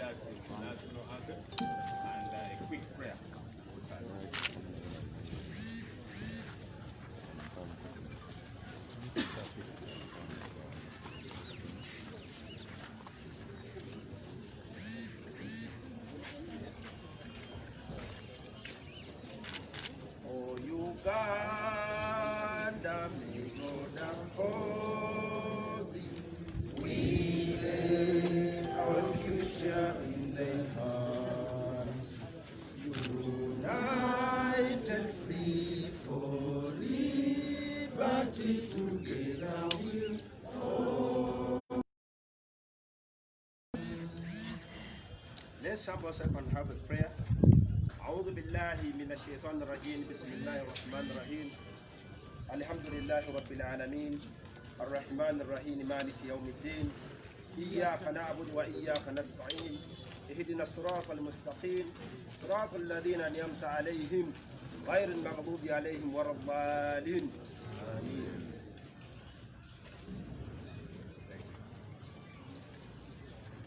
us in the national anthem and a quick prayer. Oh, Uganda, may God uphold thee. We lay our future in their hands. United, free for liberty, together we'll hold. Let's have ourselves and have a prayer. أعوذ بالله من الشيطان الرجيم بسم الله الرحمن الرحيم الحمد لله رب العالمين الرحمن الرحيم مالك يوم الدين إياك نعبد وإياك نستعين اهدنا الصراط المستقيم صراط الذين أنعمت عليهم غير المغضوب عليهم ولا الضالين آمين.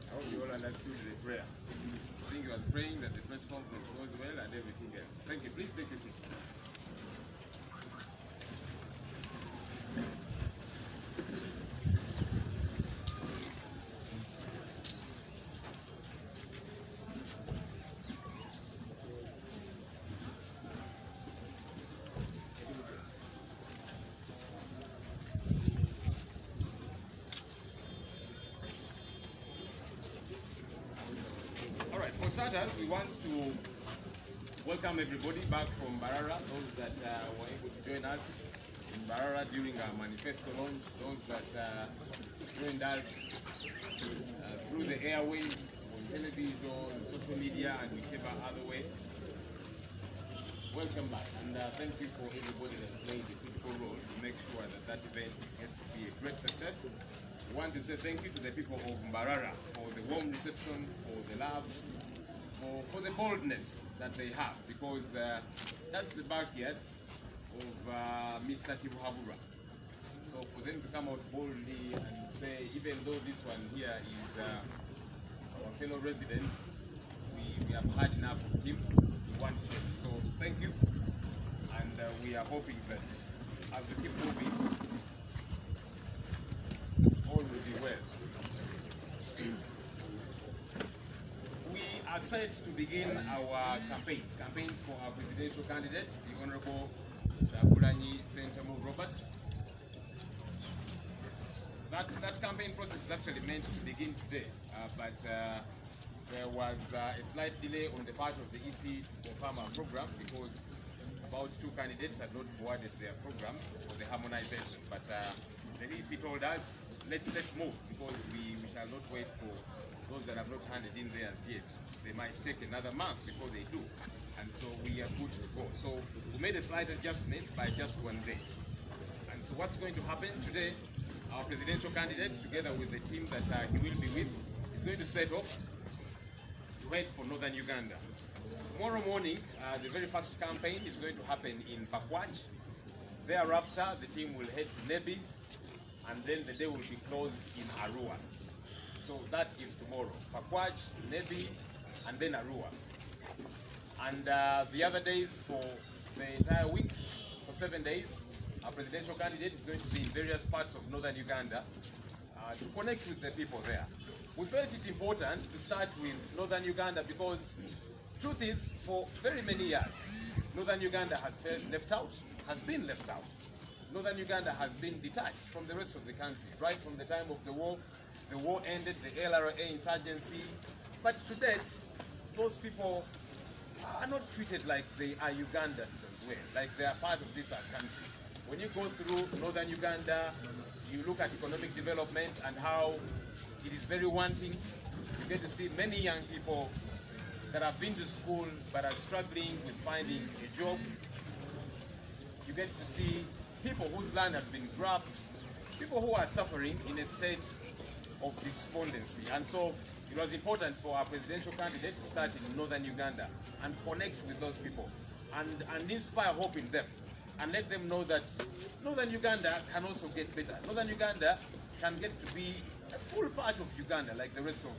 I hope you all understood the prayer. I think he was praying that the press conference goes well and everything else. Thank you. Please take your seats. For starters, we want to welcome everybody back from Mbarara, those that were able to join us in Mbarara during our manifesto launch, those that joined us through the airwaves, on television, social media, and whichever other way. Welcome back, and thank you for everybody that played a critical role to make sure that that event gets to be a great success. We want to say thank you to the people of Mbarara for the warm reception, for the love, for the boldness that they have, because that's the backyard of Mr. Tibuhabura. So for them to come out boldly and say, even though this one here is our fellow resident, we have had enough of him, we want change. So thank you, and we are hoping that as we keep moving, all will be well. We are set to begin our campaigns for our presidential candidate, the Honorable Kyagulanyi Ssentamu Robert. That campaign process is actually meant to begin today, but there was a slight delay on the part of the EC to confirm our program because about 2 candidates had not forwarded their programs for the harmonization. But the EC told us, let's move, because we shall not wait for those that have not handed in theirs yet. They might take another month before they do. And so we are good to go. So we made a slight adjustment by just 1 day. And so what's going to happen today, our presidential candidate, together with the team that he will be with, is going to set off to head for northern Uganda. Tomorrow morning, the very first campaign is going to happen in Pakwach. Thereafter, the team will head to Nebi, and then the day will be closed in Arua. So that is tomorrow. Pakwach, Nebi, and then Arua. And the other days for the entire week, for 7 days, our presidential candidate is going to be in various parts of northern Uganda to connect with the people there. We felt it important to start with northern Uganda because truth is, for very many years, northern Uganda has felt left out, has been left out. Northern Uganda has been detached from the rest of the country, right from the time of the war. The war ended, the LRA insurgency, but to date, those people are not treated like they are Ugandans as well, like they are part of this country. When you go through northern Uganda, you look at economic development and how it is very wanting. You get to see many young people that have been to school but are struggling with finding a job. You get to see people whose land has been grabbed, people who are suffering in a state of despondency. And so it was important for our presidential candidate to start in northern Uganda and connect with those people and inspire hope in them and let them know that northern Uganda can also get better. Northern Uganda can get to be a full part of Uganda like the rest of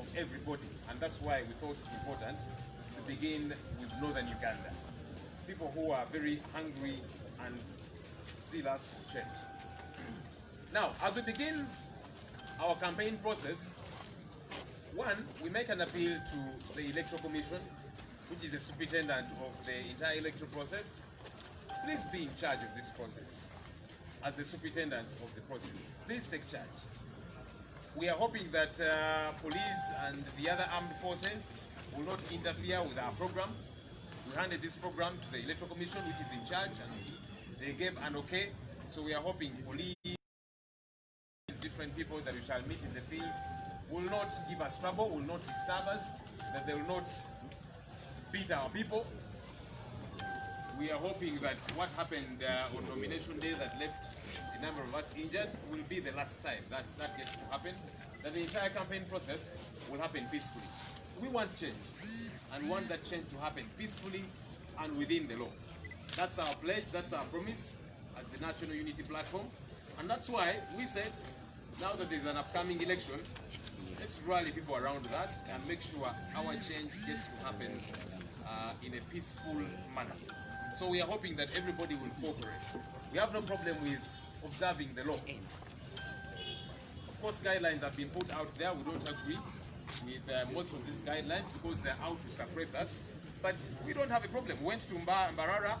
of everybody, and that's why we thought it important to begin with northern Uganda. People who are very hungry and zealous for change. Now, as we begin our campaign process, one, we make an appeal to the Electoral Commission, which is the superintendent of the entire electoral process. Please be in charge of this process. As the superintendents of the process, please take charge. We are hoping that police and the other armed forces will not interfere with our program. We handed this program to the Electoral Commission, which is in charge, and they gave an okay. So we are hoping police, different people that we shall meet in the field, will not give us trouble, will not disturb us, that they will not beat our people. We are hoping that what happened on nomination day that left the number of us injured will be the last time that gets to happen, that the entire campaign process will happen peacefully. We want change, and want that change to happen peacefully and within the law. That's our pledge, that's our promise as the National Unity Platform, and that's why we said, now that there's an upcoming election, let's rally people around that and make sure our change gets to happen in a peaceful manner. So we are hoping that everybody will cooperate. We have no problem with observing the law. Of course, guidelines have been put out there. We don't agree with most of these guidelines because they're out to suppress us. But we don't have a problem. We went to Mbarara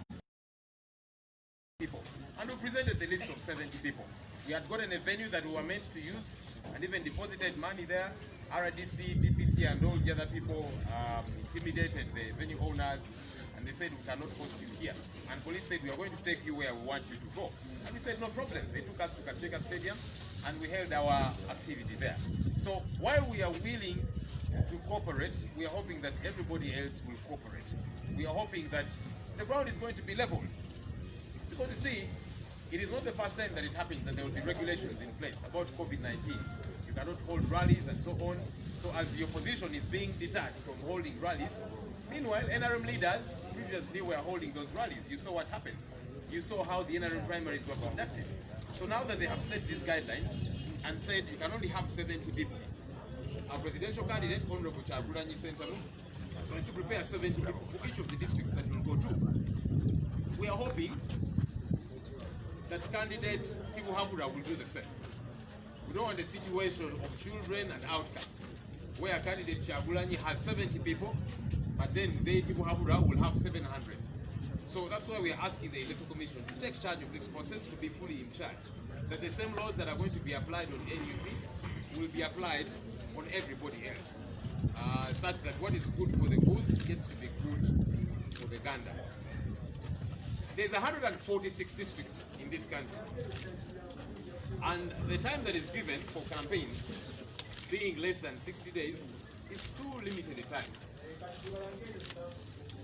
people and we presented the list of 70 people. We had gotten a venue that we were meant to use and even deposited money there. RDC, DPC, and all the other people intimidated the venue owners, and they said we cannot host you here. And police said we are going to take you where we want you to go. And we said no problem. They took us to Kacheka Stadium and we held our activity there. So while we are willing to cooperate, we are hoping that everybody else will cooperate. We are hoping that the ground is going to be leveled. Because you see, it is not the first time that it happens that there will be regulations in place about COVID-19. You cannot hold rallies and so on. So as the opposition is being deterred from holding rallies, meanwhile, NRM leaders previously were holding those rallies. You saw what happened. You saw how the NRM primaries were conducted. So now that they have set these guidelines and said you can only have 70 people, our presidential candidate, Honorable Kyagulanyi Ssentamu, is going to prepare 70 people for each of the districts that he will go to. We are hoping that candidate Tibuhaburwa will do the same. We don't want a situation of children and outcasts, where candidate Kyagulanyi has 70 people, but then Mzee Tibuhaburwa will have 700. So that's why we are asking the Electoral Commission to take charge of this process, to be fully in charge. That the same laws that are going to be applied on NUP will be applied on everybody else. Such that what is good for the goose gets to be good for the gander. There's 146 districts in this country. And the time that is given for campaigns, being less than 60 days, is too limited a time.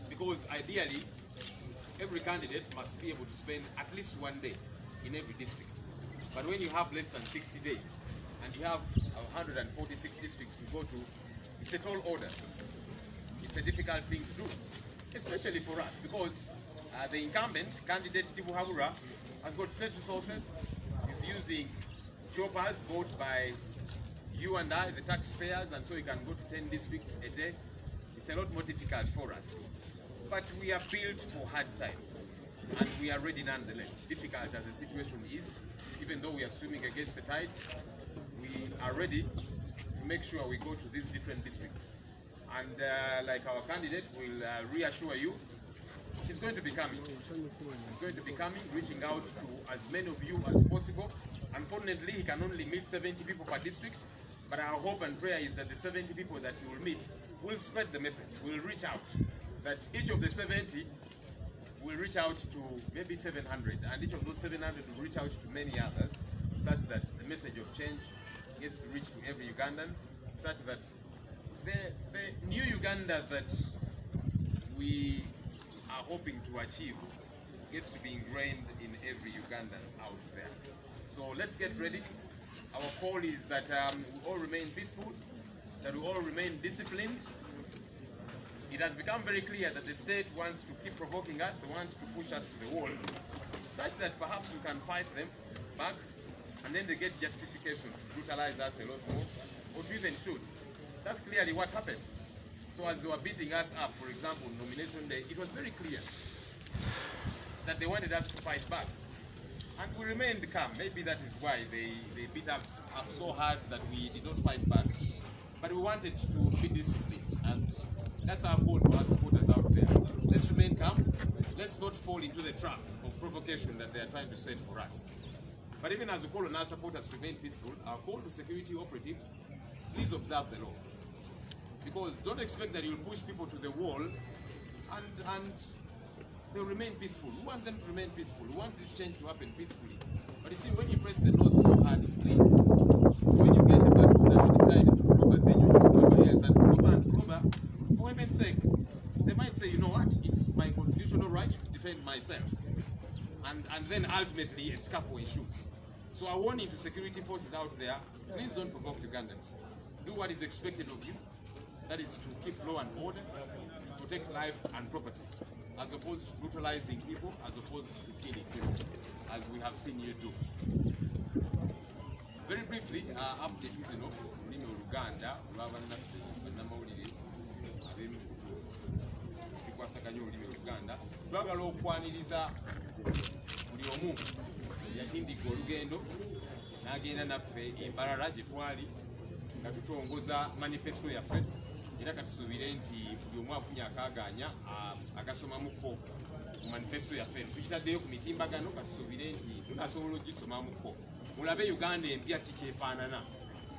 Because ideally, every candidate must be able to spend at least one day in every district. But when you have less than 60 days, and you have 146 districts to go to, it's a tall order. It's a difficult thing to do, especially for us, because the incumbent candidate, Tibuhaburwa, has got state resources. He's using choppers bought by you and I, the taxpayers, and so he can go to 10 districts a day. It's a lot more difficult for us. But we are built for hard times, and we are ready nonetheless. Difficult as the situation is, even though we are swimming against the tides, we are ready to make sure we go to these different districts. And like our candidate will reassure you, he's going to be coming. He's going to be coming, reaching out to as many of you as possible. Unfortunately, he can only meet 70 people per district, but our hope and prayer is that the 70 people that he will meet will spread the message, will reach out. That each of the 70 will reach out to maybe 700, and each of those 700 will reach out to many others, such that the message of change gets to reach to every Ugandan, such that the new Uganda that we are hoping to achieve gets to be ingrained in every Ugandan out there. So let's get ready. Our call is that we all remain peaceful, that we all remain disciplined. It has become very clear that the state wants to keep provoking us, they want to push us to the wall, such that perhaps we can fight them back, and then they get justification to brutalize us a lot more, or to even shoot. That's clearly what happened. So as they were beating us up, for example, nomination day, it was very clear that they wanted us to fight back. And we remained calm. Maybe that is why they beat us up so hard that we did not fight back. But we wanted to be disciplined. And that's our call to our supporters out there. Let's remain calm. Let's not fall into the trap of provocation that they are trying to set for us. But even as we call on our supporters to remain peaceful, our call to security operatives, please observe the law. Because don't expect that you'll push people to the wall and they'll remain peaceful. We want them to remain peaceful. We want this change to happen peacefully. But you see, when you press the laws so hard, it bleeds. So when you get a battle that you decide to probe, say you know, yes, and probe, for women's sake, they might say, you know what, it's my constitutional right to defend myself. And then ultimately a scuffle ensues. So a warning to security forces out there, please don't provoke Ugandans. Do what is expected of you. That is to keep law and order, to protect life and property, as opposed to brutalizing people, as opposed to killing people, as we have seen you do. Very briefly, update is in Uganda, Uganda, twagala okwaniriza buli omu yatindika olugendo n'agenda naffe embalala gye twali nga tutongoza manifesto yaffe era katusuubire nti buli omu afunye akaaganya agasomamuko mu manifesto yaffe tukitaddeyo ku mitimbagano katusuubire nti tunasobola ogisomamuko mulabe Uganda empya kikyefaanana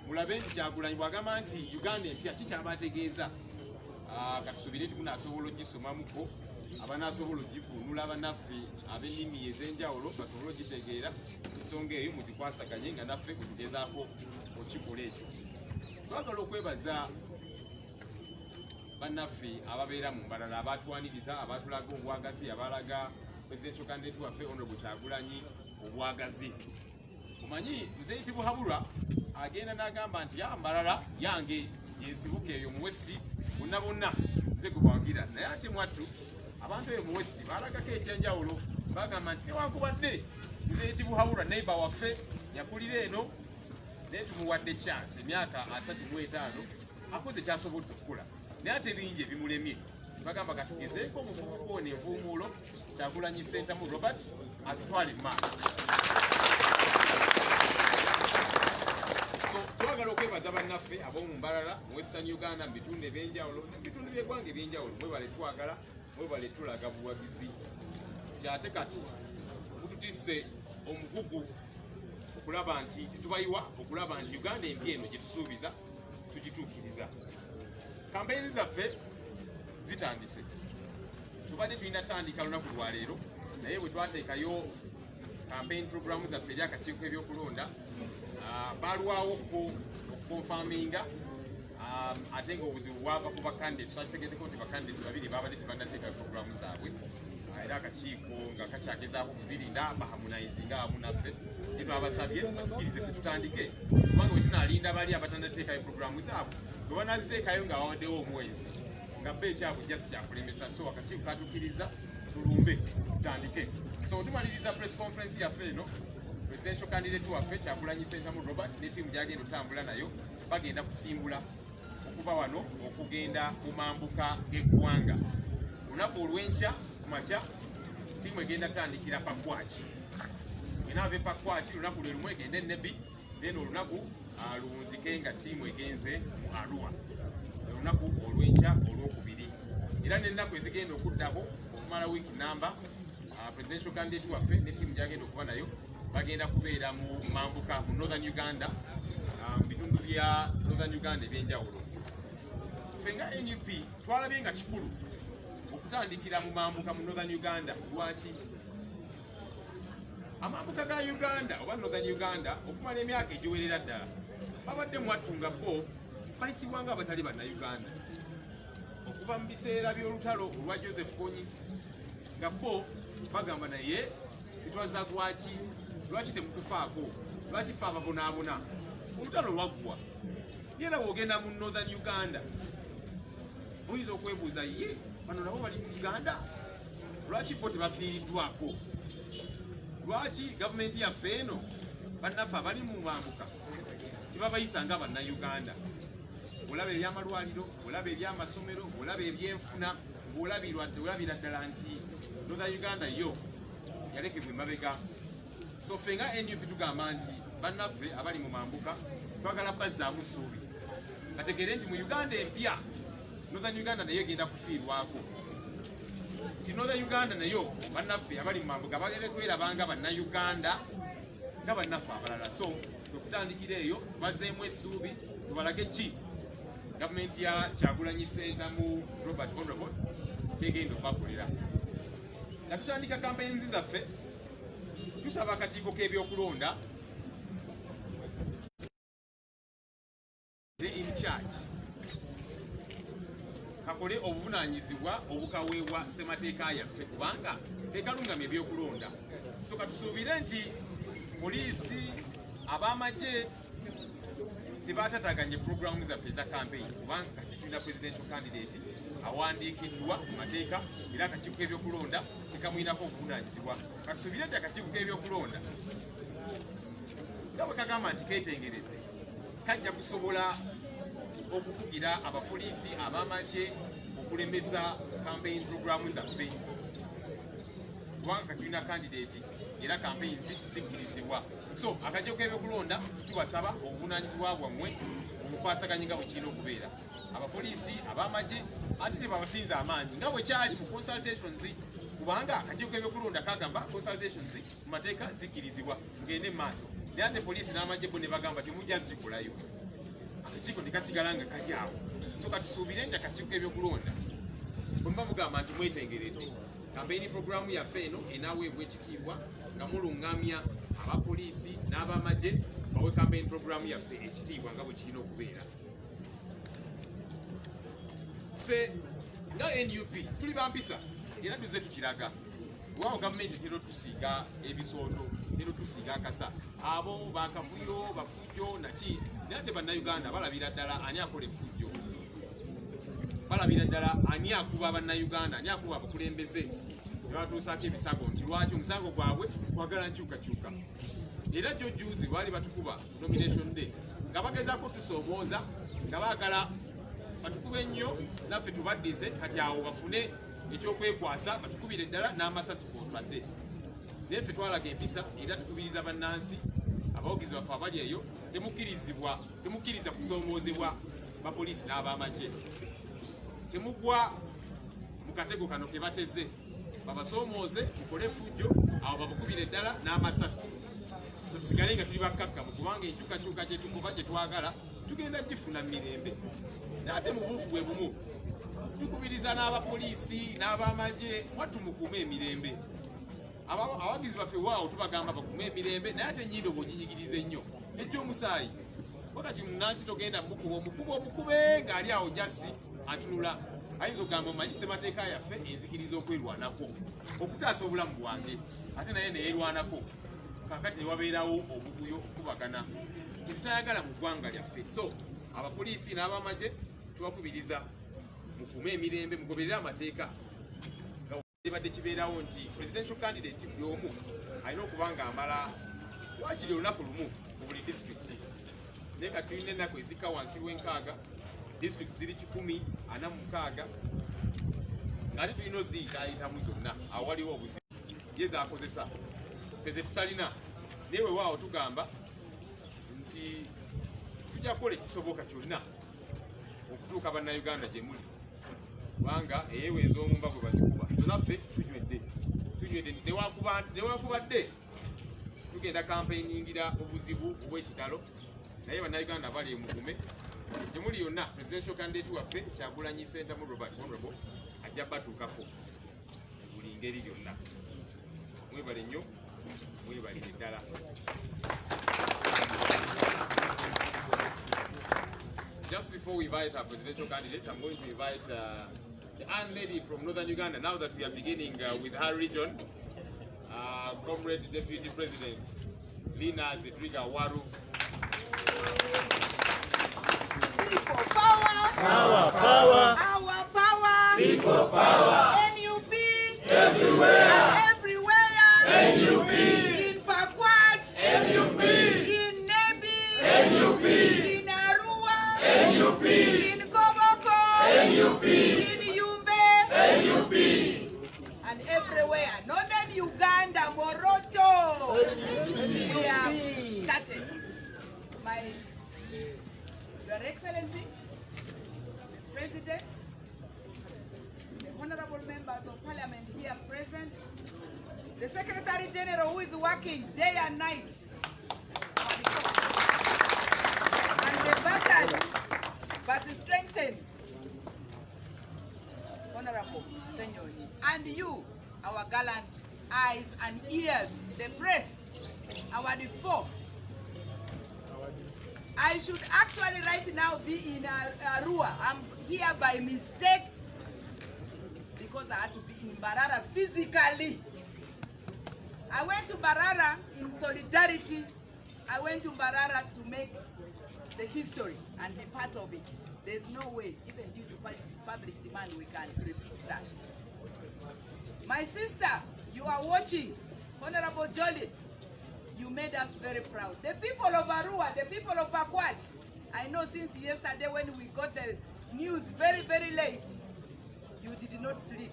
mulabe nti Kyagulanyi bw'agamba nti Uganda empya kikyabategeeza katusuubire nti munasobola ogisomamuko abanasobola ogivuunula banaffe ab'ennimi ez'enjawulo basobola ogitegeera ensonga eyo mugikwasaganye nga naffe kutugezaako okikola ekyo. Twagala okwebaza bannaffe ababeera mu mbalala abatwaniriza abatulaga obwagazi abalaga presidential candidate waffe Honorable Kyagulanyi obwagazi. Omanyi Muzeeyi Buhabulwa agenda n'agamba nti mbalala yange yensibuka eyo mu West bonna bonna nze gubwangira naye ate mwattu abantu eyo mu West balagako ekyenjawulo bagamba nti newankubadde Muzeeyi Buhabulwa neighbor waffe yakulira eno naye tumuwadde chance emyaka 35 akoze kyasobodde okukola naye ate bingi ebimulemye bagamba katugezeeko omuvubuka ono envuumuulo Kyagulanyi Ssentamu Robert atutwale mu maaso. So twagala okwebaza bannaffe ab'omu mbalala mu Western Uganda mu bitundu ebyenjawulo ebitundu by'eggwanga ebyenjawulo mwebale twagala mwebale tulaga buwagizi nti ate kati mututisse omugugu okulaba nti tetubayiwa okulaba nti Uganda empya eno gye tusuubiza tugituukiriza. Kampeyini zaffe zitandise tubadde tulina tandika lunaku lwa leero naye bwe twateekayo campaign programu zaffe eri akakiiko ebyokulonda balwawo okukonfaminga ate nga obuzibu bwava ku bakandidates twakitegeddeko nti bakandidates babiri babadde tebannateekayo programu zaabwe era akakiiko nga kakyagezaako okuzirinda bahamunaizinga awamu naffe naye twabasabye batukirize ffe tutandike kubanga bwe tunaalinda bali abatannateekayo programu zaabwe bwe banaziteekayo nga bawaddewo omwezi nga bba ekyabwe jasi kyakulemesa so akakiiko katukkiriza tulumbe tutandike. So tumaliriza press conference yaffe eno presidential candidate waffe Kyagulanyi Ssentamu Robert ne ttiimu gyagenda otambula nayo bagenda kusimbula okuva wano okugenda mu mambuka g'eggwanga. Olunaku olw'enkya ku makya ttiimu egenda tandikira Pakwaki enaava Pakwaki olunaku lwe lumu egenda Nebbi then olunaku luwunzike nga ttiimu egenze mu Arua olunaku olw'enkya olwokubiri era n'ennaku ezigenda okuddako okumala wiiki namba presidential candidate waffe ne ttiimu gyagenda okuba nayo bagenda kubeera mu mambuka mu Northern Uganda mu bitundu bya Northern Uganda ebyenjawulo. Ffe nga NUP twalabye nga kikulu okutandikira mu mambuka mu Northern Uganda. Lwaki? Amambuka ga Uganda oba Northern Uganda okumala emyaka egiwerera ddala babadde mwatunga bo bayisibwa nga abatali bannayuganda okuva mu biseera by'olutalo olwa Joseph Kony nga bo bagamba naye titwaza lwaki temutufaako lwaki fe ababonaabona olutalo lwaggwa era bw'ogenda mu Northern Uganda oyinza okwebuuza ye bano nabo bali mu Uganda lwaki bo tebafiiriddwako lwaki gavumenti yaffe eno bannaffe abali mu mambuka tebabayisa nga bannayuganda olaba ebyamalwaliro, olaba ebyamasomero, olaba ebyenfuna, olabira ddala nti Northern Uganda yo yalekebwa emabega. So ffe nga NUP tugamba nti bannaffe abali mu mambuka twagala bazzaamu ssuubi, bategeere nti mu Uganda empya Northern Uganda nayo egenda kufiirwako, nti Northern Uganda nayo bannaffe abali mu mambuka bagenda kwerabanga bannayuganda nga bannaffe abalala. So okutandikira eyo bazzeemu essuubi, tubalage ki gavumenti ya Kyagulanyi Ssentamu Robert Honorable kyegenda okubakolera. Nga tutandika kampeyinzi zaffe, tusaba akakiiko k'ebyokulonda in charge kakole obuvunaanyizibwa obukaweebwa ssemateeka yaffe kubanga ekalungamya ebyokulonda. So katusuubire nti poliisi, ab'amagye tebatataganye programu zaffe eza campaign kubanga kati tulina presidential candidate awandiikiddwa mu mateeka era akakiiko k'ebyokulonda tekamwinako obuvunaanyizibwa. Katusuubire nti akakiiko k'ebyokulonda nga bwe kagamba nti keetengeredde kajja kusobola okukugira abapoliisi, ab'amagye okulemesa campaign programu zaffe kubanga katulina candidate era campaign zikkirizibwa. So akakiiko k'ebyokulonda tubasaba obuvunaanyizibwa bwammwe obukwasaganye nga bwe kirina okubeera. Abapoliisi, ab'amagye ate tebabasinza amaanyi nga bwe kyali mu consultations kubanga akakiiko k'ebyokulonda kagamba consultations mu mateeka zikkirizibwa tugende mu maaso, naye ate poliisi n'amagye bo ne bagamba temujja zikolayo, akakiiko ne kasigala nga kali awo. So katusuubire nti akakiiko k'ebyokulonda bwe muba mugamba nti mwetengeredde campaign programu yaffe eno enaaweebwa ekitiibwa nga mulungamya abapoliisi n'ab'amagye bawe campaign programu yaffe ekitiibwa nga bwe kirina okubeera. Ffe nga NUP tuli bampisa era tuzze tukiraga waawo gavumenti tero tusiiga ebisooto, tero tusiiga akasa, abo bakavuyo bafujjo naki, naye ate bannayuganda balabira ddala ani akola effujjo, balabira ddala ani akuba bannayuganda, ani akuba abakulembeze ne batuusaako ebisago nti lwaki omusango gwabwe kwagala nkyukakyuka. Era jjo juuzi baali batukuba nomination day nga bagezaako tusoomooza nga baagala batukuba ennyo naffe tubaddize kati awo bafune ekyokwekwasa batukubire ddala n'amasasi kwotwadde. Naye ffe twalaga empisa era tukubiriza bannansi abawagizi baffe abali eyo temukkiriza kusoomoozebwa bapoliisi n'ab'amagye, temugwa mu katego kano ke bateze, babasoomooze mukole effujjo awo babukubire ddala n'amasasi. So tusigale nga tuli bakkakkamu kubanga enkyukakyuka gye tukuba gye twagala tugenda gifuna mirembe. Ate mu buufu bwe bumu tukubiriza n'abapoliisi n'ab'amagye watu mukuume emirembe. Abawagizi baffe waawo tubagamba bakuume emirembe, naye ate ennyindo bw'oginyigiriza ennyo ejja omusaayi wakati munansi togenda mukuba omukube ng'ali awo jasi atunula. Ayinza okugamba omanyi ssemateeka yaffe enzikiriza okwerwanako okutaasa obulamu bwange, ate naye neyeerwanako kakati ne wabeerawo obuvuyo okubagana kyetutayagala mu ggwanga lyaffe. So abapoliisi n'ab'amagye tubakubiriza mukuume emirembe, mugoberere amateeka nga badde kibeerawo nti presidential candidate buli omu alina okuba nga amala wakiri olunaku lumu mu buli disitulikiti. Naye nga tulina ennaku ezikka wansi w'enkaaga, disitulikiti ziri 146 ng'ate tulina oziyitaayitamu zonna awo waliwo obuzibu ye zaakozesa ffe ze tutalina. Naye weewaawo tugamba nti tujja kukola ekisoboka kyonna okutuuka bannayuganda gye muli kubanga eyeweeza omumba bwe bazikuba. So naffe tunywedde nti newankubadde tugenda kampeyingira obuzibu obw'ekitalo, naye bannayuganda bali emugume gye muli yonna. Presidential candidate waffe Kyagulanyi Ssentamu Robert Honorable ajja batuukako buli ngeri byonna. Mwebale nnyo, mwebalire ddala. Just before we invite our presidential candidate, I'm going to invite the Iron Lady from Northern Uganda, now that we are beginning with her region, Comrade Deputy President Lina Zedriga Waru. People power! Power, power! Our power! People power! NUP! Everywhere! Everywhere! NUP! In Pakwach! NUP! In Nebi! NUP! In Arua! NUP! in Yumbe, and everywhere. Northern Uganda, Moroto. We have started. Your Excellency, the President, the honorable members of Parliament here present, the Secretary General who is working day and night, and the battered but strengthened Honorable Senor, and you, our gallant eyes and ears, the press, our default. I should actually right now be in Arua. I'm here by mistake because I had to be in Mbarara physically. I went to Mbarara in solidarity. I went to Mbarara to make the history and be part of it. There's no way, even due to public demand, we can repeat that. My sister, you are watching, Honorable Jolie. You made us very proud. The people of Arua, the people of Pakwach, I know since yesterday when we got the news very, very late, you did not sleep.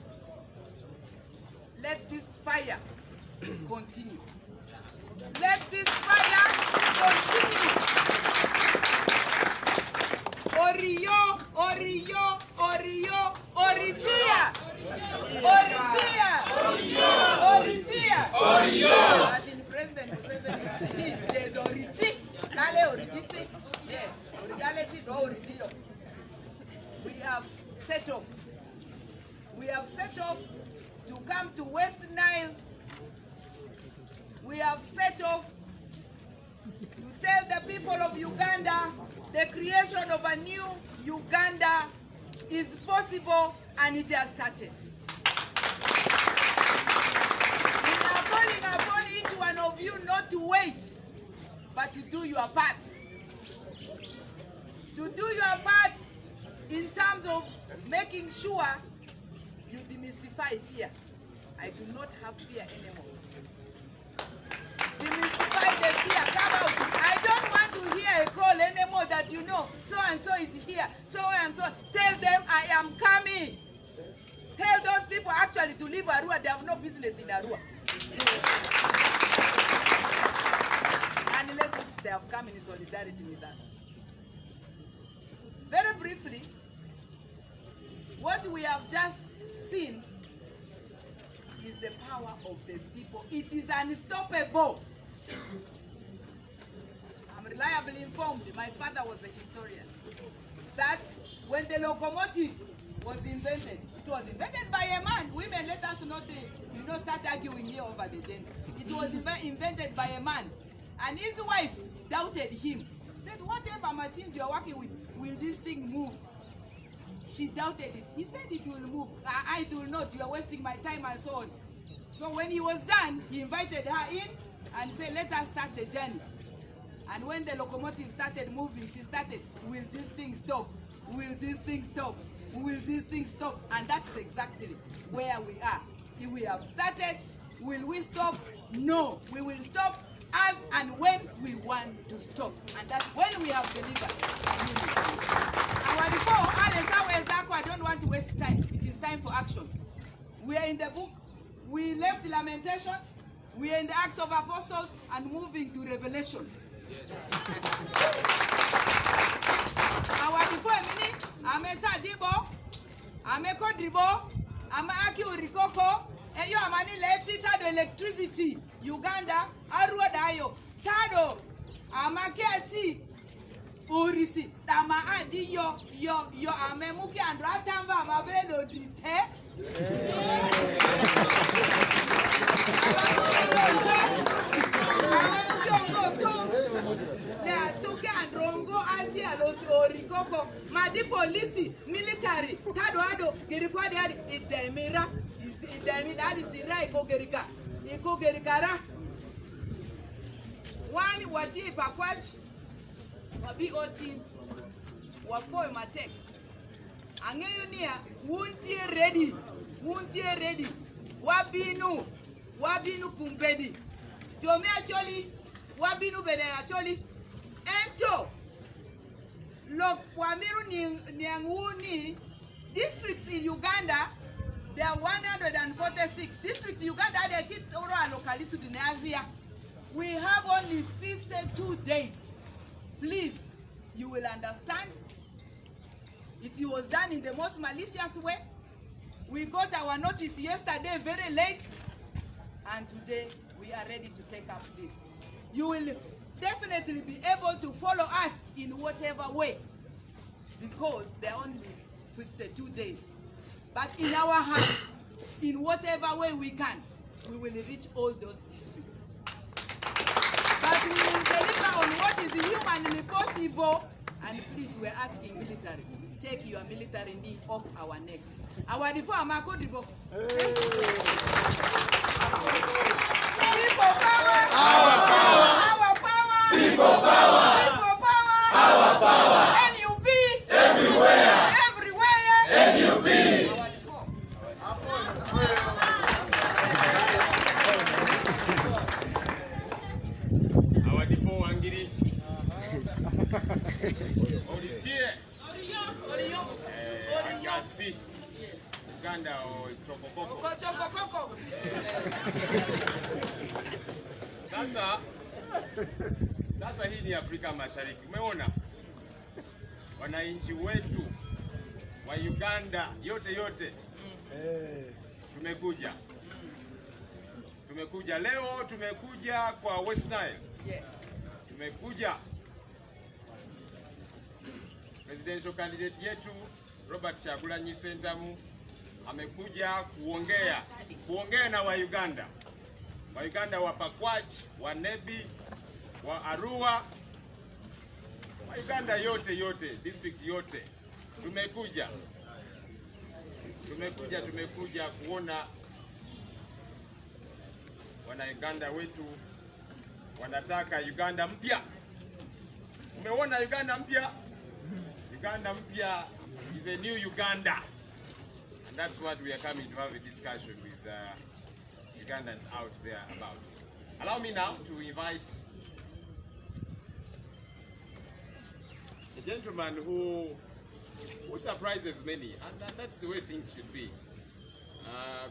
Let this fire continue. Let this fire continue. Orio, Orio, Orio, Oritia. Oritia. Oritia. Orio. As in President Museveni, there's Oriti. Kale Oriti. Yes. Origality, no Oridio. We have set off. We have set off to come to West Nile. We have set off to tell the people of Uganda the creation of a new Uganda is possible and it has started. We are calling upon each one of you not to wait, but to do your part. To do your part in terms of making sure you demystify fear. I do not have fear anymore. Demystify the fear, come out. I don't want to hear a call anymore that you know, so and so is here, so and so. Tell them I am coming. Tell those people actually to leave Arua, they have no business in Arua. Unless if they have come in solidarity with us. Very briefly, what we have just seen is the power of the people. It is unstoppable. I'm reliably informed, my father was a historian, that when the locomotive was invented, it was invented by a man. Women, let us not, start arguing here over the gender. It was invented by a man. And his wife doubted him. Said, whatever machines you are working with, will this thing move? She doubted it. He said it will move. It will not. You are wasting my time and so on. So when he was done, he invited her in and said, let us start the journey. And when the locomotive started moving, she started, will this thing stop? Will this thing stop? Will this thing stop? And that's exactly where we are. If we have started, will we stop? No. We will stop as and when we want to stop. And that's when we have delivered. I don't want to waste time. It is time for action. We are in the book. We left Lamentation. We are in the Acts of Apostles and moving to Revelation. Yes. Our before mini, Ameta Dibo, Ameko Dibo, Amaki Urikoko, and you are money let's it at electricity. Uganda, Arua Dayo, Tado, Amaketi, Urisi, Tama Adi yo Amemuki and Ratamba Mabeno Dite. Madi police, military, Tadoado, Geriquadi, Idemira, that is the right Iko Gerikara. One Wati Pakwach, BOT, Wafo Matek. Angeunia, won't ready, Wabinu Kumbedi, Jome actually, Wabinu Bede actually, Ento. Lok wamiru nyanguni districts in Uganda, there are 146 districts in Uganda. Ayolekedde Arua Okutandika. We have only 52 days. Please, you will understand. It was done in the most malicious way. We got our notice yesterday very late, and today we are ready to take up this. You will definitely be able to follow us in whatever way, because there are only 52 days. But in our hands, in whatever way we can, we will reach all those districts. But we will deliver on what is humanly possible. And please, we're asking military, take your military knee off our necks. Our reform, our code reform. People power. Our power. Our power. People power. People power. Our power. NUP. Everywhere. Everywhere. NUP. Our default Angiri. Agasi. Uganda or Chokokoko. Sasa hii ni Afrika Mashariki. Umeona? Wananchi wetu wa Uganda yote tumekuja leo, tumekuja kwa West Nile. Yes. Tumekuja presidential candidate yetu Robert Kyagulanyi Ssentamu amekuja kuongea na wa Uganda wa Pakwach, wa Nebi, wa Arua, wa Uganda yote district yote. Tumekuja kuona wana Uganda wetu wanataka Uganda mpya. Umeona Uganda mpya? Uganda mpya is a new Uganda, and that's what we are coming to have a discussion with Ugandans out there about. Allow me now to invite a gentleman who surprises many, and that's the way things should be.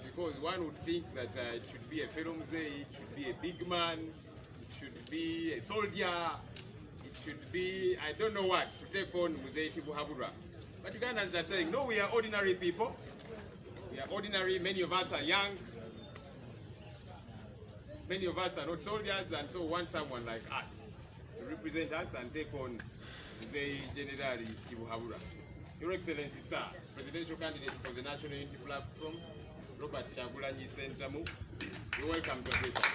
Because one would think that it should be a Feromze, it should be a big man, it should be a soldier, it should be, I don't know what, to take on Mzee Tibuhaburwa. But Ugandans are saying, no, we are ordinary people. We are ordinary, many of us are young. Many of us are not soldiers, and so want someone like us to represent us and take on Mzee General Tibuhaburwa. Your Excellency, sir, presidential candidate for the National Unity Platform, Robert Kyagulanyi Ssentamu, you're welcome to address us.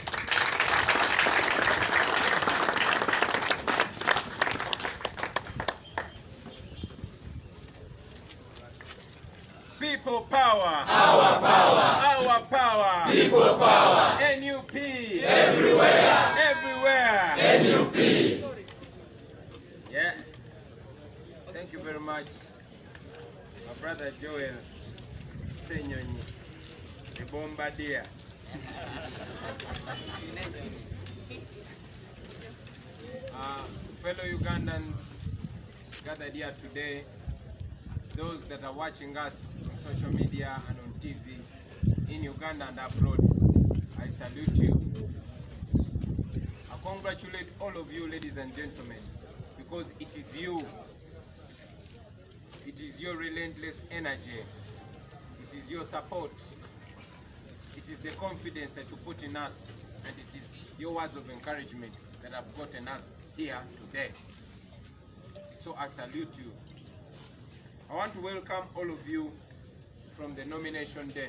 People power. Our power. Our power. People power. NUP. Everywhere. Everywhere. NUP. Yeah. Thank you very much, my brother Joel Senyonyi, the bombardier. Fellow Ugandans gathered here today, those that are watching us on social media and on TV in Uganda and abroad, I salute you. I congratulate all of you, ladies and gentlemen, because it is you. It is your relentless energy. It is your support. It is the confidence that you put in us, and it is your words of encouragement that have gotten us here today. So I salute you. I want to welcome all of you from the nomination day.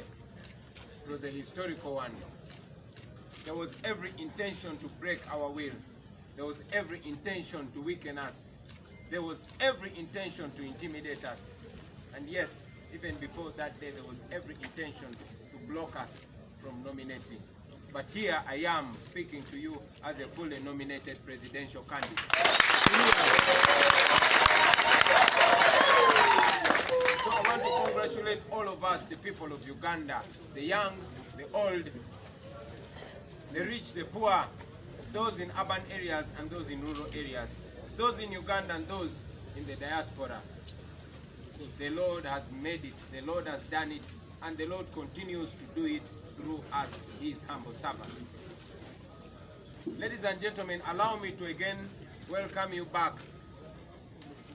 It was a historical one. There was every intention to break our will. There was every intention to weaken us. There was every intention to intimidate us. And yes, even before that day, there was every intention to block us from nominating. But here I am speaking to you as a fully nominated presidential candidate. So I want to congratulate all of us, the people of Uganda, the young, the old, the rich, the poor, those in urban areas and those in rural areas, those in Uganda and those in the diaspora. the Lord has made it, the Lord has done it, and the Lord continues to do it through us, his humble servants. Ladies and gentlemen, allow me to again welcome you back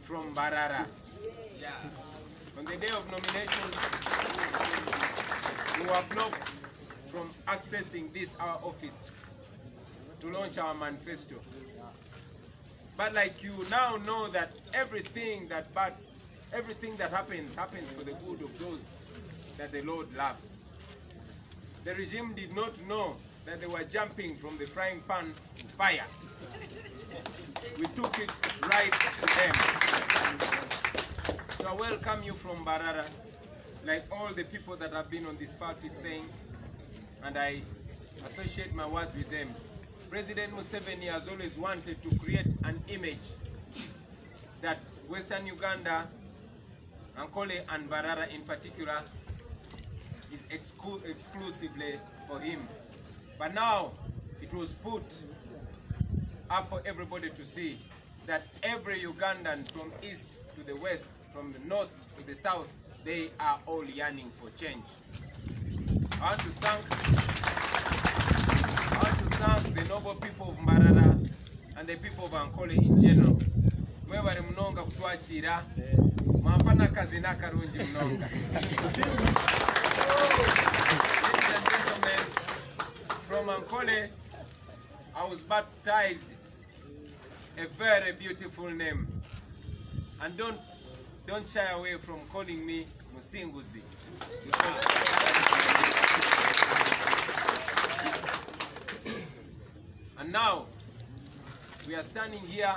from Barara. On the day of nomination, we were blocked from accessing this, our office, to launch our manifesto. But like you now know that everything that happens for the good of those that the Lord loves. The regime did not know that they were jumping from the frying pan to fire. We took it right to them. So I welcome you from Barara, like all the people that have been on this pulpit saying, and I associate my words with them. President Museveni has always wanted to create an image that Western Uganda, Ankole and Barara in particular, is exclusively for him. But now it was put up for everybody to see that every Ugandan from east to the west, from the north to the south, they are all yearning for change. I want to thank the noble people of Barara and the people of Ankole in general. Mwebale mnonga kutwachira, mwampana kazi nakarunji mnonga. Ladies and gentlemen, from Ankole, I was baptized a very beautiful name. And don't shy away from calling me Musinguzi. And now, we are standing here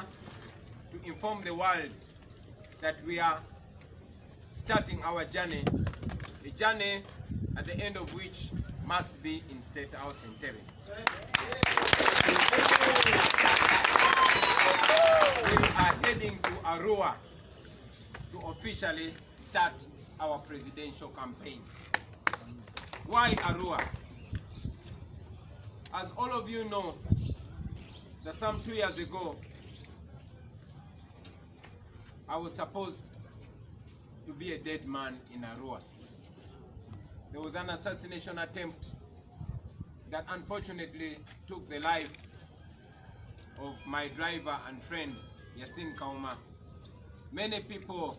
to inform the world that we are starting our journey, a journey at the end of which must be in State House in Terry. We are heading to Arua to officially start our presidential campaign. Why Arua? As all of you know, that some 2 years ago, I was supposed to be a dead man in Arua. There was an assassination attempt that unfortunately took the life of my driver and friend, Yasin Kauma. Many people,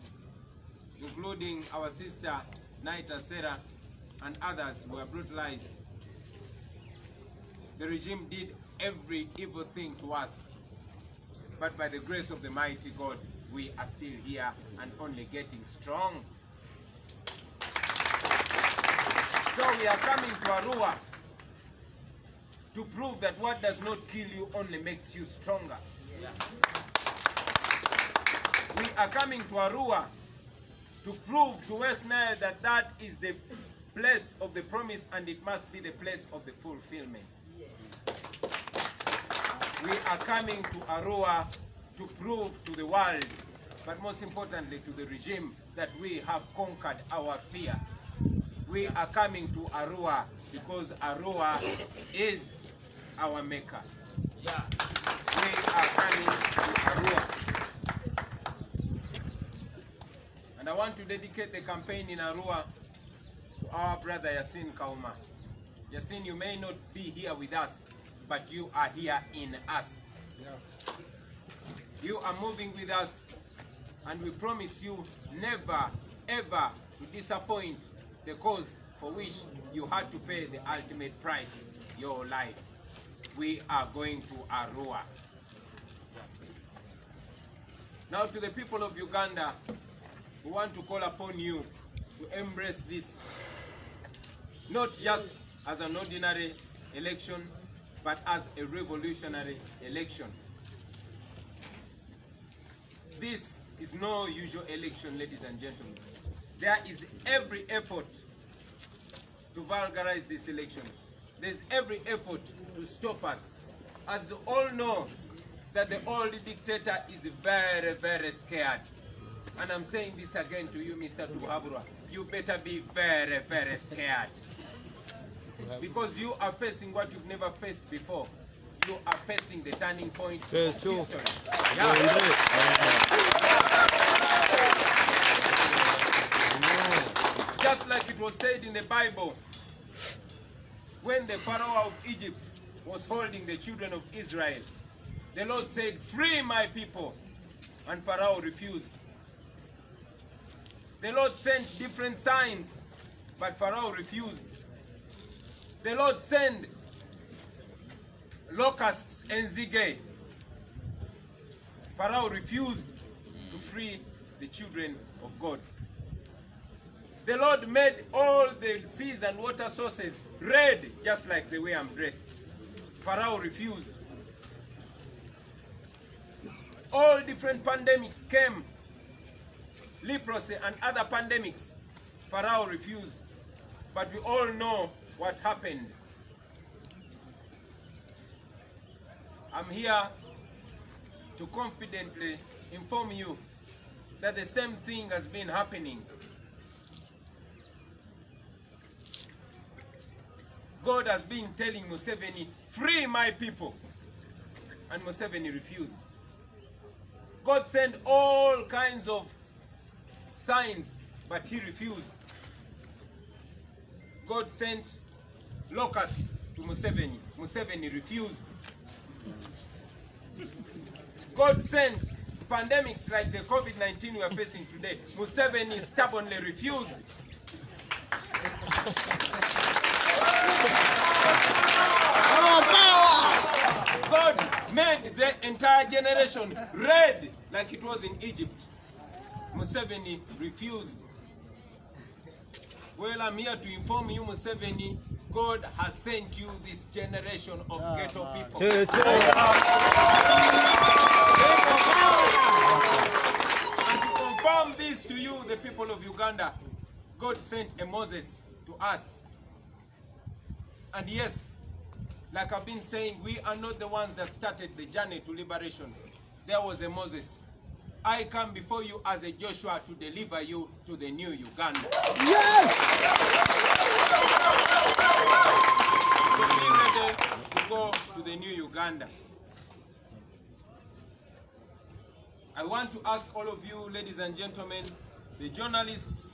including our sister, Naita Sarah, and others were brutalized. The regime did every evil thing to us, but by the grace of the mighty God, we are still here and only getting strong. So we are coming to Arua to prove that what does not kill you only makes you stronger. We are coming to Arua to prove to West Nile that that is the place of the promise and it must be the place of the fulfillment. We are coming to Arua to prove to the world, but most importantly to the regime, that we have conquered our fear. We are coming to Arua because Arua is our maker. We are coming to Arua. And I want to dedicate the campaign in Arua to our brother Yasin Kauma. Yasin, you may not be here with us, but you are here in us. You are moving with us, and we promise you never, ever to disappoint the cause for which you had to pay the ultimate price, your life. We are going to Arua. Now to the people of Uganda, we want to call upon you to embrace this, not just as an ordinary election, but as a revolutionary election. This is no usual election, ladies and gentlemen. There is every effort to vulgarize this election. There's every effort to stop us. As you all know, that the old dictator is very, very scared. And I'm saying this again to you, Mr. Tuhabura. You better be very, very scared. Because you are facing what you've never faced before. You are facing the turning point of history. Just like it was said in the Bible, when the Pharaoh of Egypt was holding the children of Israel, the Lord said, "Free my people," and Pharaoh refused. The Lord sent different signs, but Pharaoh refused. The Lord sent locusts and zigay. Pharaoh refused to free the children of God. The Lord made all the seas and water sources red, just like the way I'm dressed. Pharaoh refused. All different pandemics came, leprosy and other pandemics. Pharaoh refused. But we all know what happened. I'm here to confidently inform you that the same thing has been happening. God has been telling Museveni, "Free my people," and Museveni refused. God sent all kinds of signs, but he refused. God sent locusts to Museveni. Museveni refused. God sent pandemics like the COVID-19 we are facing today. Museveni stubbornly refused. God made the entire generation red like it was in Egypt. Museveni refused. Well, I'm here to inform you, Museveni, God has sent you this generation of ghetto people. And to confirm this to you, the people of Uganda, God sent a Moses to us. And yes, like I've been saying, we are not the ones that started the journey to liberation. There was a Moses. I come before you as a Joshua to deliver you to the new Uganda. Yes! So be ready to go to the new Uganda. I want to ask all of you, ladies and gentlemen, the journalists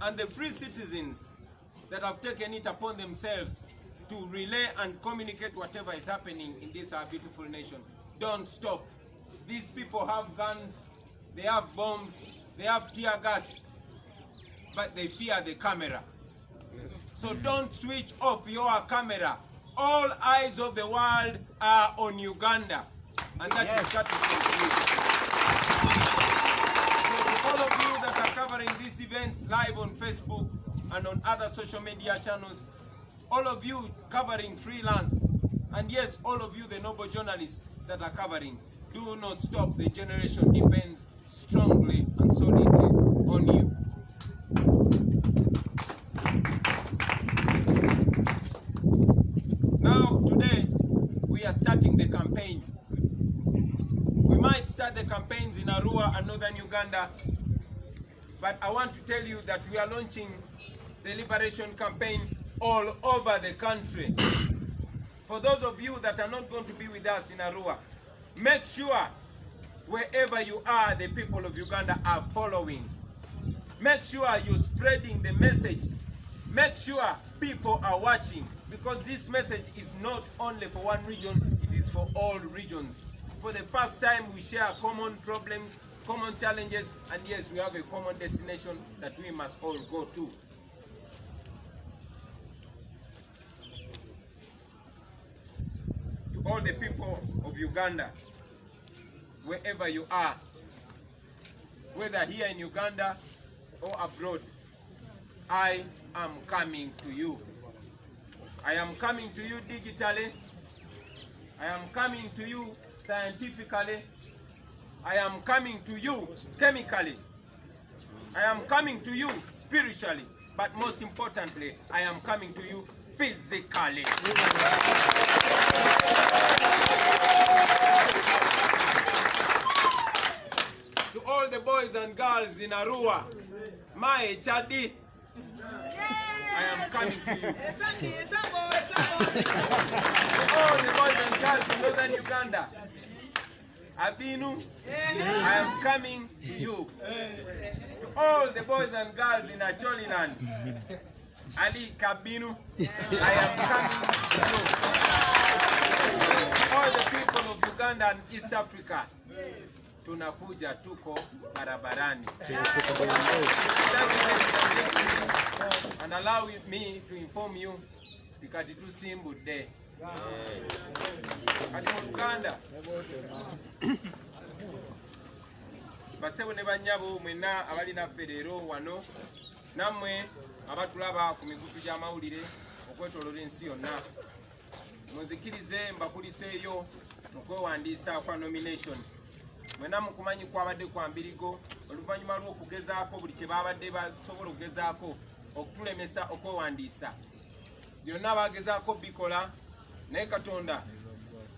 and the free citizens that have taken it upon themselves to relay and communicate whatever is happening in this our beautiful nation. Don't stop. These people have guns, they have bombs, they have tear gas, but they fear the camera. So don't switch off your camera. All eyes of the world are on Uganda, and that is what is so to all of you that are covering these events live on Facebook and on other social media channels, all of you covering freelance, and yes, all of you the noble journalists that are covering, do not stop. The generation depends strongly and solidly on you. Now, today, we are starting the campaign. We might start the campaigns in Arua and Northern Uganda, but I want to tell you that we are launching the liberation campaign all over the country. For those of you that are not going to be with us in Arua, make sure wherever you are, the people of Uganda are following. Make sure you're spreading the message. Make sure people are watching, because this message is not only for one region, it is for all regions. For the first time, we share common problems, common challenges, and yes, we have a common destination that we must all go to. To all the people of Uganda, wherever you are, whether here in Uganda or abroad, I am coming to you. I am coming to you digitally. I am coming to you scientifically. I am coming to you chemically. I am coming to you spiritually. But most importantly, I am coming to you physically. To all the boys and girls in Arua, my Chadi, I am coming to you. To all the boys and girls in Northern Uganda, Abinu, I am coming to you. To all the boys and girls in Acholiland, Ali Kabinu, I am coming to all the people of Uganda and East Africa. Tunakuja tuko barabarani. And allow me to inform you because it is Simbu Day. At Uganda, basebo ne banyabo mwena abali na federo wano namwe abatulaba ku migutu gya mawulire okwetolera ensi yonna muzikirize mbakuliseeyo mukwewandiisa kwa nomination mwena mukumanyi kwabadde kwa mbirigo oluvannyuma lw'okugezaako buli kye babadde basobola okugezaako okutulemesa okwewandiisa byonna bagezaako bikola naye Katonda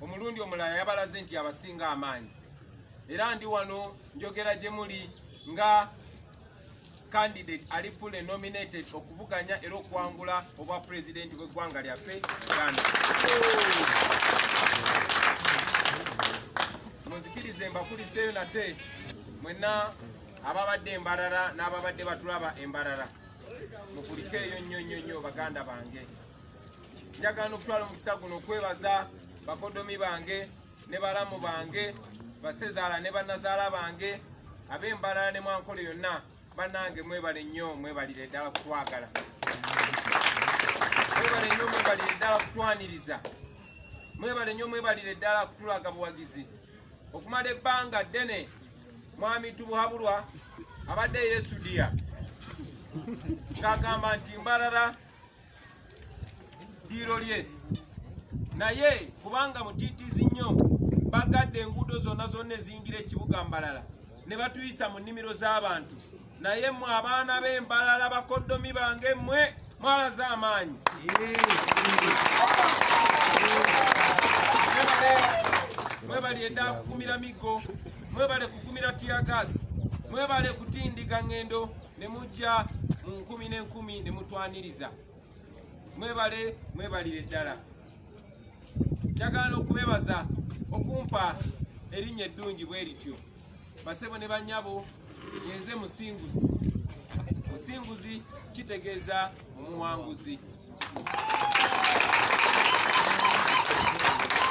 omulundi omulala yabalaze nti abasinga amaanyi era ndi wano njogera gye muli nga candidate ali fully nominated okuvuganya era okuwangula obwa president bw'eggwanga lyaffe Uganda. Muzikirize mbakuliseeyo nate mwenna ababadde embalala n'ababadde batulaba embalala mukulikeeyo nnyo baganda bange. Njagala okutwala omukisa guno okwebaza bakodomi bange ne balamu bange basezaala ne bannazaala bange ab'embalala ne mwankole yonna bannange mwebale nnyo mwebalire ddala kutwagala mwebale nnyo mwebalire ddala kutwaniriza mwebale nnyo mwebalire ddala kutulaga buwagizi okumala ebbanga ddene mwami Tubuhabulwa abadde yesudiya ng'agamba nti mbalala ddiiro lye naye kubanga mutiitiizi nnyo bagadde enguudo zonna eziyingira ekibuga Mbalala ne batuyisa mu nnimiro z'abantu naye mmwe abaana b'embalala bakoddomi bange mmwe mwalaze amaanyi mwebali edda kukumira miggo mwebale kukumira tiyagasi mwebale kutindiga ngendo ne mujja mu 10 ne mutwaniriza mwebalire ddala. Njagala okubebaza okumpa erinnya eddungi bwe lityo basebo ne banyabo yenze musinguzi kitegeeza omuwanguzi.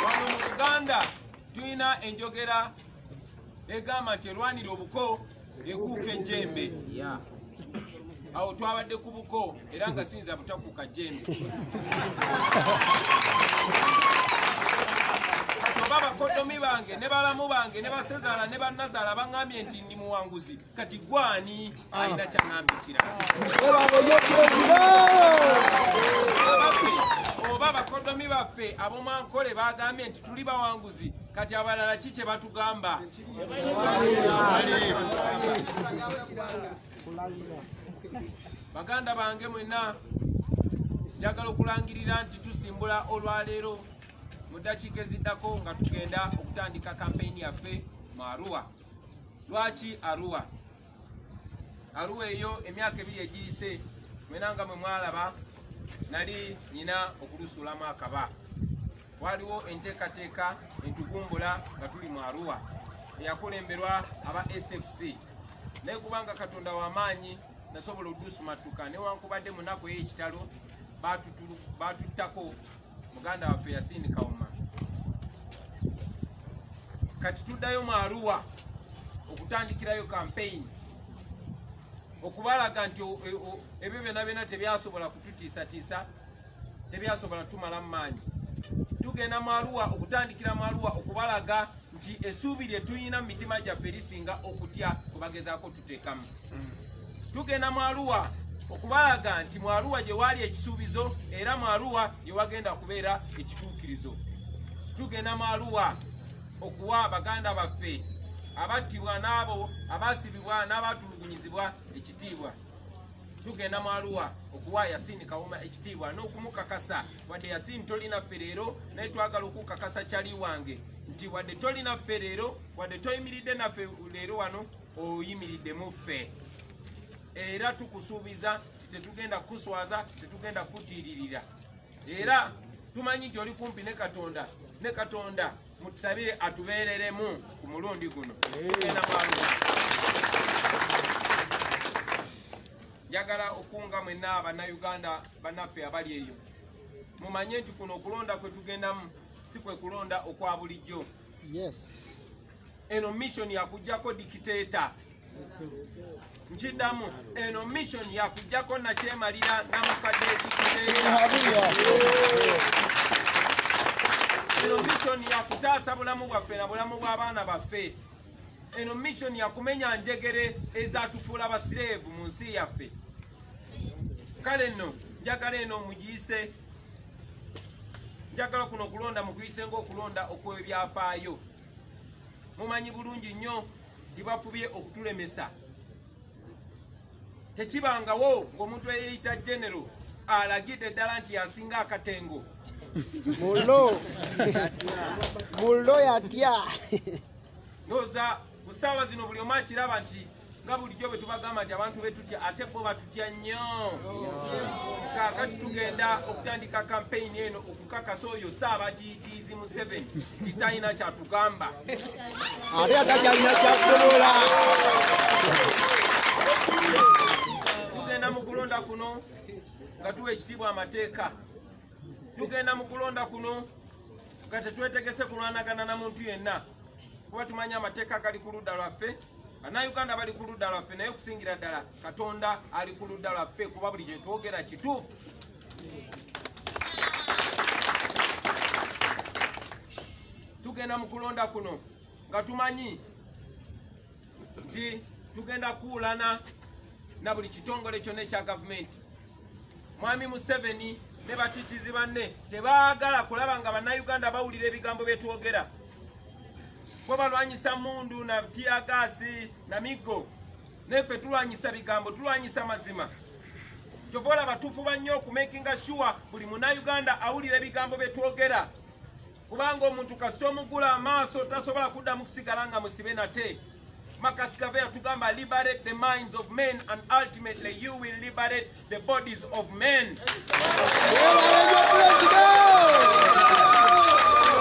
Wano mu Uganda tulina enjogera egamba nti erwanira obuko ekuuka ejjembe. Awo twabadde ku buko era nga sinza butakuuka jjembe. Oba bakodomi bange ne balamu bange ne basezaala ne bannazaala baŋŋambye nti ndi muwanguzi kati gwani alina kyaŋŋambye kirala. Oba bakodomi baffe ab'omwankole bagambye nti tuli bawanguzi kati abalala ki kye batugamba. Baganda bange mwenna njagala okulangirira nti tusimbula olwaleero mu ddakiika eziddako nga tugenda okutandika kampeyini yaffe mu Arua. Lwaki Arua? Arua eyo emyaka 2 egiyise mwena nga mwe mwalaba nali nina okulusuulamu akaba. Waliwo enteekateeka entugumbula nga tuli mu Arua eyakulemberwa aba SFC naye kubanga Katonda w'amaanyi nasobola odusumatuka newankubadde mu nnaku ey'ekitalo batuttako muganda waffe Yasini Kawuma. Kati tuddayo mu Arua okutandikirayo kampeyini okubalaga nti ebyo byonna tebyasobola kututiisatiisa tebyasobola tumala mu maanyi. Tugenda mu Arua okutandikira mu Arua okubalaga nti essuubi lye tulina mu mitima gyaffe lisinga okutya kubagezaako tuteekamu. Tugenda mu Arua okubalaga nti mu Arua gye waali ekisuubizo era mu Arua gye wagenda kubeera ekituukirizo. Tugenda mu Arua okuwa baganda baffe abattibwa n'abo abaasibibwa n'abatulugunyizibwa ekitiibwa. Tugenda mu Arua okuwa Yasini Kawuma ekitiibwa n'okumukakasa wadde Yasini tolina ffe leero naye twagala okukakasa kyali wange nti wadde tolina ffe leero wadde toyimiridde naffe leero wano oyimiridde mu ffe. Era tukusuubiza nti tetugenda kuswaza tetugenda kutiiririra era tumanyi nti oli kumpi ne Katonda mutusabire atubeereremu ku mulundi guno. njagala okunga mwenna Abannayuganda bannaffe abali eyo mumanye nti kuno okulonda kwe tugendamu si kwe kulonda okwa bulijjo. Eno mission yakujjako dikiteeta. Nkidamu eno mission yakujjako nakyemalira namukadde dikiteeta. Eno mission yakutaasa bulamu bwaffe na bulamu bw'abaana baffe. Eno mission yakumenya njegere ezatufuula abasireevu mu nsi yaffe. Kale nno njagala eno mugiyise, njagala kuno okulonda mugiyise ng'okulonda okw'ebyafaayo. Mumanyi bulungi nnyo tibafubye okutulemesa. Tekibangawo ng'omuntu eyeyita genero alagidde ddala nti yasinga akatengo. Mulo yatya. Ndowooza ku ssaawa zino buli omu akiraba nti nga bulijjo bwe tubagamba nti abantu betutya ate bo batutya nnyo. Kaakati tugenda okutandika kampeyini eno okukakasa oyo Ssaabatiitiizi Museveni nti talina kyatugamba. Ate atakyalina kyakolola. Tugenda mu kulonda kuno nga tuwa ekitiibwa amateeka. Tugenda mu kulonda kuno nga tetwetegese kulwanagana na muntu yenna. Kuba tumanyi amateeka gali ku ludda lwaffe, Bannayuganda bali ku ludda lwaffe, naye okusingira ddala Katonda ali ku ludda lwaffe kuba buli kye twogera kituufu. Tugenda mu kulonda kuno nga tumanyi nti tugenda kuwulana na buli kitongole kyonna ekya gavumenti. Mwami Museveni ne batiitiizi banne tebaagala kulaba nga Bannayuganda bawulira ebigambo bye twogera. Bwe balwanyisa mundu na tiyagaasi na miggo, neffe tulwanyisa bigambo, tulwanyisa mazima. Kyova olaba tufuba nnyo okumakinga sure buli Munnayuganda awulira ebigambo bye twogera. Kubanga omuntu kasita omugula amaaso tasobola kuddamu kusigala nga musibe nate. Makasikave yatugamba liberate the minds of men and ultimately you will liberate the bodies of men.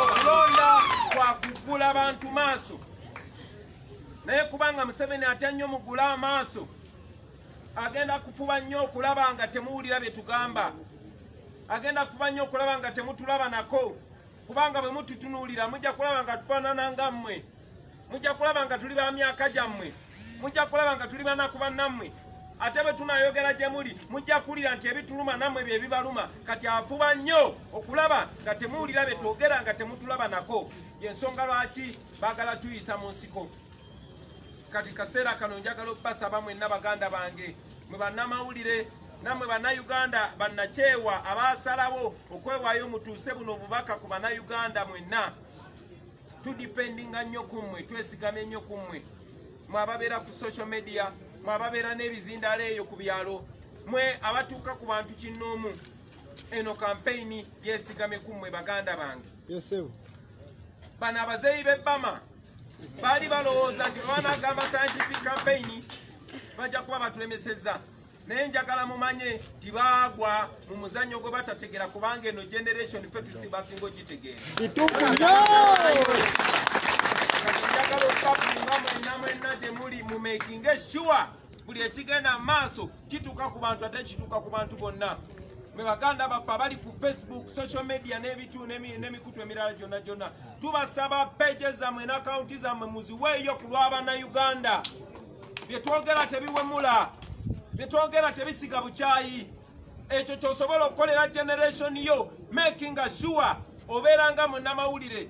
Okulonda kwa kugula bantu maaso. Naye kubanga Museveni atya nnyo mugula amaaso, agenda kufuba nnyo okulaba nga temuwulira bye tugamba. Agenda kufuba nnyo okulaba nga temutulaba nako. Kubanga bwe mututunuulira mujja kulaba nga tufaanana nga mmwe. Mujja kulaba nga tuli ba myaka gyammwe. Mujja kulaba nga tuli banaku bannammwe. Ate bwe tunayogera gye muli mujja kulira nti ebituluma nammwe bye bibaluma. Kati afuba nnyo okulaba nga temuwulira bye twogera nga temutulaba nako. Y'ensonga lwaki baagala tuyisa mu nsiko. Kati kaseera kano njagala obbasaba mwenna baganda bange, mwe bannamawulire nammwe Bannayuganda bannakyewa abaasalawo okwewaayo mutuuse buno obubaka ku Bannayuganda mwenna. Tudipendinga nnyo ku mmwe, twesigame nnyo ku mmwe. Mwe ababeera ku social media, mwe ababeera n'ebizindala eyo ku byalo, mwe abatuuka ku bantu kinnoomu. Eno kampeyini yeesigame ku mmwe baganda bange. Bano abazeeyi b'ebbama baali balowooza nti banagamba scientific campaign bajja kuba batulemesezza. Naye njagala mumanye tibaagwa mu muzannyo gwe batategera kubanga eno generation ffe tusibasinga ogitegeera. Njagala okapunga mwenna gye muli mu making sure buli ekigenda mu maaso kituuka ku bantu ate kituuka ku bantu bonna. Mwe baganda baffe abali ku Facebook, social media n'ebitu n'emikutu emirala gyonna tubasaba pages zammwe n'akawunti zammwe muziweeyo ku lw'Abannayuganda. Bye twogera tebiwemula, bye twogera tebisiga bukyayi. Ekyo ky'osobola okukolera generation yo, making sure obeera nga munnamawulire.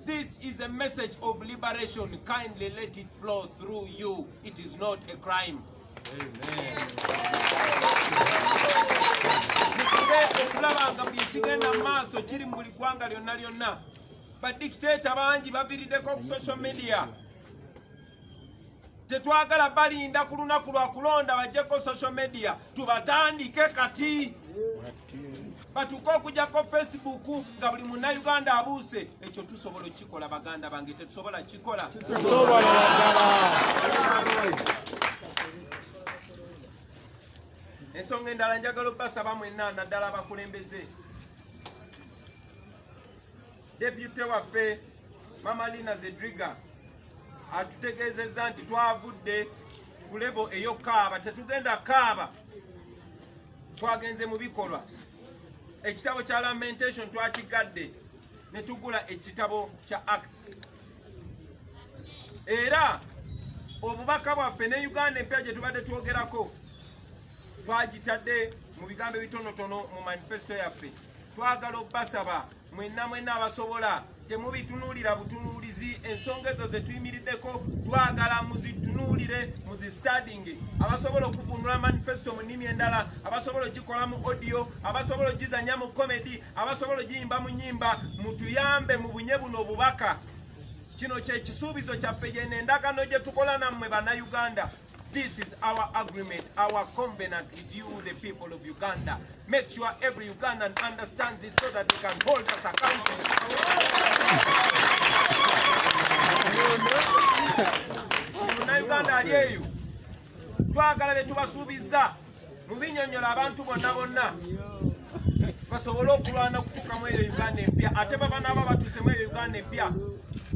This is a message of liberation. Kindly let it flow through you. It is not a crime. Okulaba nga buli ekigenda mu maaso kiri mu buli ggwanga lyonna lyonna. Badikiteeta bangi baviiriddeko ku social media. Tetwagala balinda ku lunaku lwa kulonda bajjeko social media. Tubatandike kati. Batuuke okujjako Facebook nga buli Munnayuganda abuuse. Ekyo tusobola okukikola baganda bange, tetusobola kikola. Ensonga endala njagala obbasaba mwenna naddala abakulembeze. Deputy waffe Mama Lina Zedriga atutegeezezza nti twavudde ku level eyo kaaba tetugenda kaaba twagenze mu bikolwa ekitabo kya lamentation twakigadde ne tugula ekitabo kya acts era obubaka bwaffe ne Uganda empya gye tubadde twogerako twagitadde mu bigambo ebitonotono mu manifesto yaffe twagala obbasaba mwenna abasobola temubitunuulira butunuulizi ensonga ezo ze tuyimiriddeko twagala muzitunuulire muzistadinge abasobola okuvunula manifesto mu nnimi endala abasobola ogikola mu audio abasobola ogizanya mu comedy abasobola ogiyimba mu nnyimba mutuyambe mu bunye buno obubaka kino kyekisuubizo kyaffe yene endagaano gye tukola nammwe bannayuganda. This is our agreement, our covenant with you, the people of Uganda. Make sure every Ugandan understands it so that they can hold us accountable. Uganda aliyeyo twagala be tubasuubiza mu binyonnyola abantu bonna basobole okulwana okutuuka mu eyo Uganda empya ate baba nabo batuuse mu eyo Uganda empya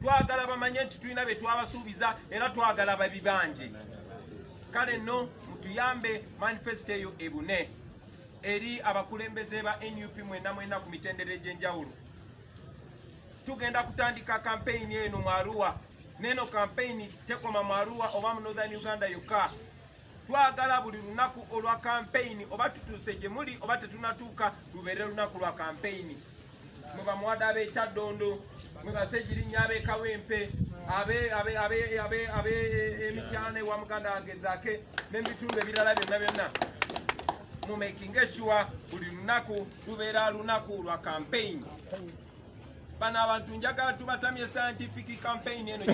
twagala bamanye nti tulina be twabasuubiza era twagala babibanje. Kale no mutuyambe manifesto eyo ebune eri abakulembeze ba NUP mwenna ku mitendera egy'enjawulo. Tugenda kutandika campaign eno mu Arua. Neno campaign tekoma mu Arua oba mu Northern Uganda yokka. Twagala buli lunaku olwa campaign oba tutuuse gye muli oba tetunatuuka lubeere lunaku lwa campaign. Muba muwada ab'Ekyaddondo, muba Ssegirinnya ab'Ekawempe, emityane wa Muganda agezaake n'ebitundu ebirala byonna mu making sure buli lunaku lubeera lunaku lwa campaign. Bano abantu njagala tubatamye scientific campaign eno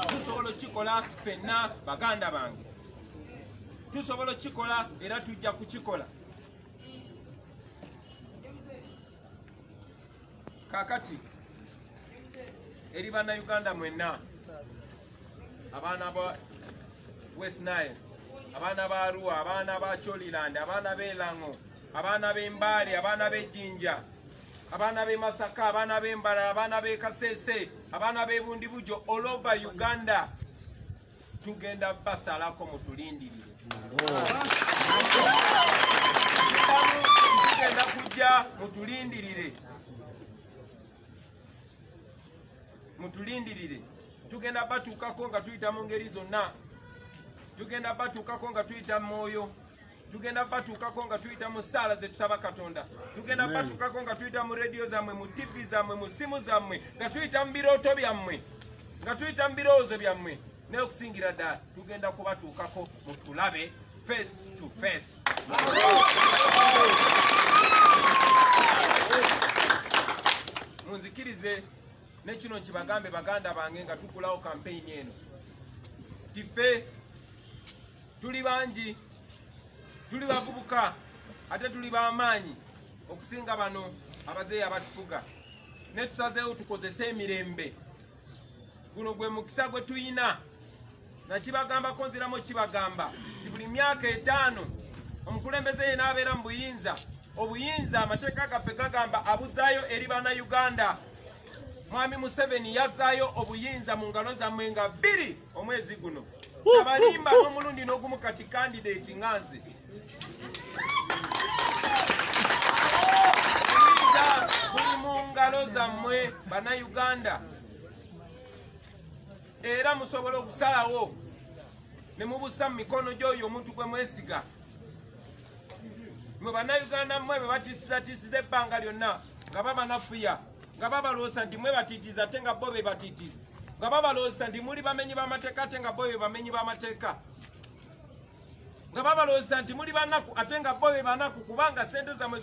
tusobola okikola ffenna baganda bange tusobola okikola era tujja kukikola. Kakati eri bannayuganda mwenna abaana ba West Nile abaana ba Arua abaana ba Choliland abaana b'Elango abaana b'Embale abaana b'Ejjinja abaana b'e Masaka abaana b'Embala abaana b'e Kasese abaana b'e Bundibujo all over Uganda tugenda basalako mutulindirire. Tugenda kujja mutulindirire. Mutulindirire. Tugenda batuukako nga tuyita mu ngeri zonna. Tugenda batuukako nga tuyita mu mwoyo. Tugenda batuukako nga tuyita mu ssaala ze tusaba Katonda. Tugenda batuukako nga tuyita mu radio zammwe, mu TV zammwe, mu simu zammwe, nga tuyita mu birooto byammwe, nga tuyita mu birowoozo byammwe. Naye okusingira ddala tugenda kubatuukako mutulabe face to face. Munzikirize ne kino kibagambe baganda bange nga tukulawo campaign eno. Tife tuli bangi, tuli bavubuka, ate tuli b'amaanyi okusinga bano abazeeyi abatufuga. Ne tusazeewo tukozese emirembe. Guno gwe mukisa gwe tuyina. Na kibagambako nziramu kibagamba. Buli myaka 5 omukulembeze yenna abeera mu buyinza. Obuyinza amateeka gaffe gagamba abuzaayo eri bannayuganda. Mwami Museveni yazaayo obuyinza mu ngalo zammwe nga 2 omwezi guno. Abalimba n'omulundi n'ogumu kati candidate nganze. Obuyinza buli mu ngalo zammwe bannayuganda. Era musobola okusalawo ne mubusa mu mikono gy'oyo omuntu gwe mwesiga. Mwe bannayuganda mmwe be batiisiza ebbanga lyonna nga babanafuya nga babaloosa nti mwe batiitiza ate nga bo be batiitiza nga babaloosa nti muli bamenyi b'amateeka ate nga bo be bamenyi b'amateeka nga babaloosa nti muli banaku ate nga bo be banaku kubanga ssente zammwe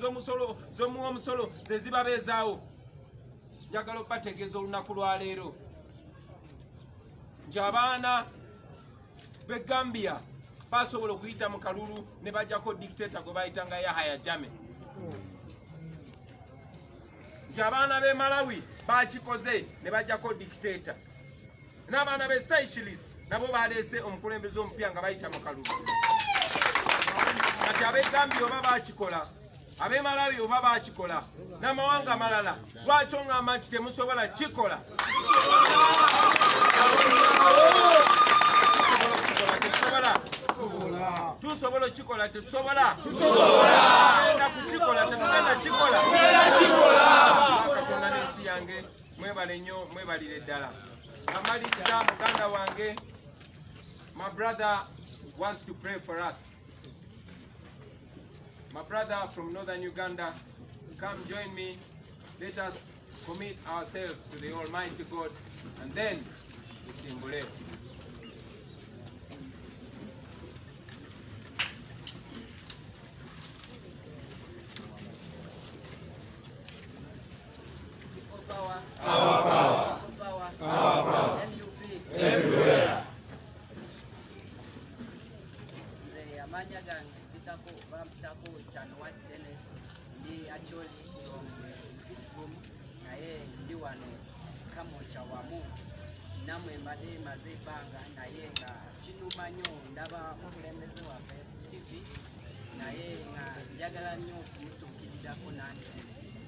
z'omuwa omusolo ze zibabeezaawo. Njagala okubategeeza olunaku lwa leero nti abaana b'e Gambia basobola okuyita mu kalulu ne bajjako dictator gwe bayitanga Yahya Jammeh. Nti abaana b'e Malawi bakikoze ne bajjako dictator. N'abaana b'e Seychelles nabo baleese omukulembeze omupya nga bayita mu kalulu. Kati ab'e Gambia oba bakikola, ab'e Malawi oba bakikola, n'amawanga amalala lwaki oŋŋamba nti temusobola kikola? tusobola okukikola tetusobola tugenda kukikola tetugenda kikola katonda n'ensi yange mwebale nnyo mwebalire ddala amaliriza muganda wange. My brother wants to pray for us. My brother from northern Uganda, come join me. Let us commit ourselves to the Almighty God and then tusimbule. namwe mbadde maze ebbanga naye nga kinumanyo ndaba okulembeze waffe TV naye nga njagala nnyo okumutuukirirako nange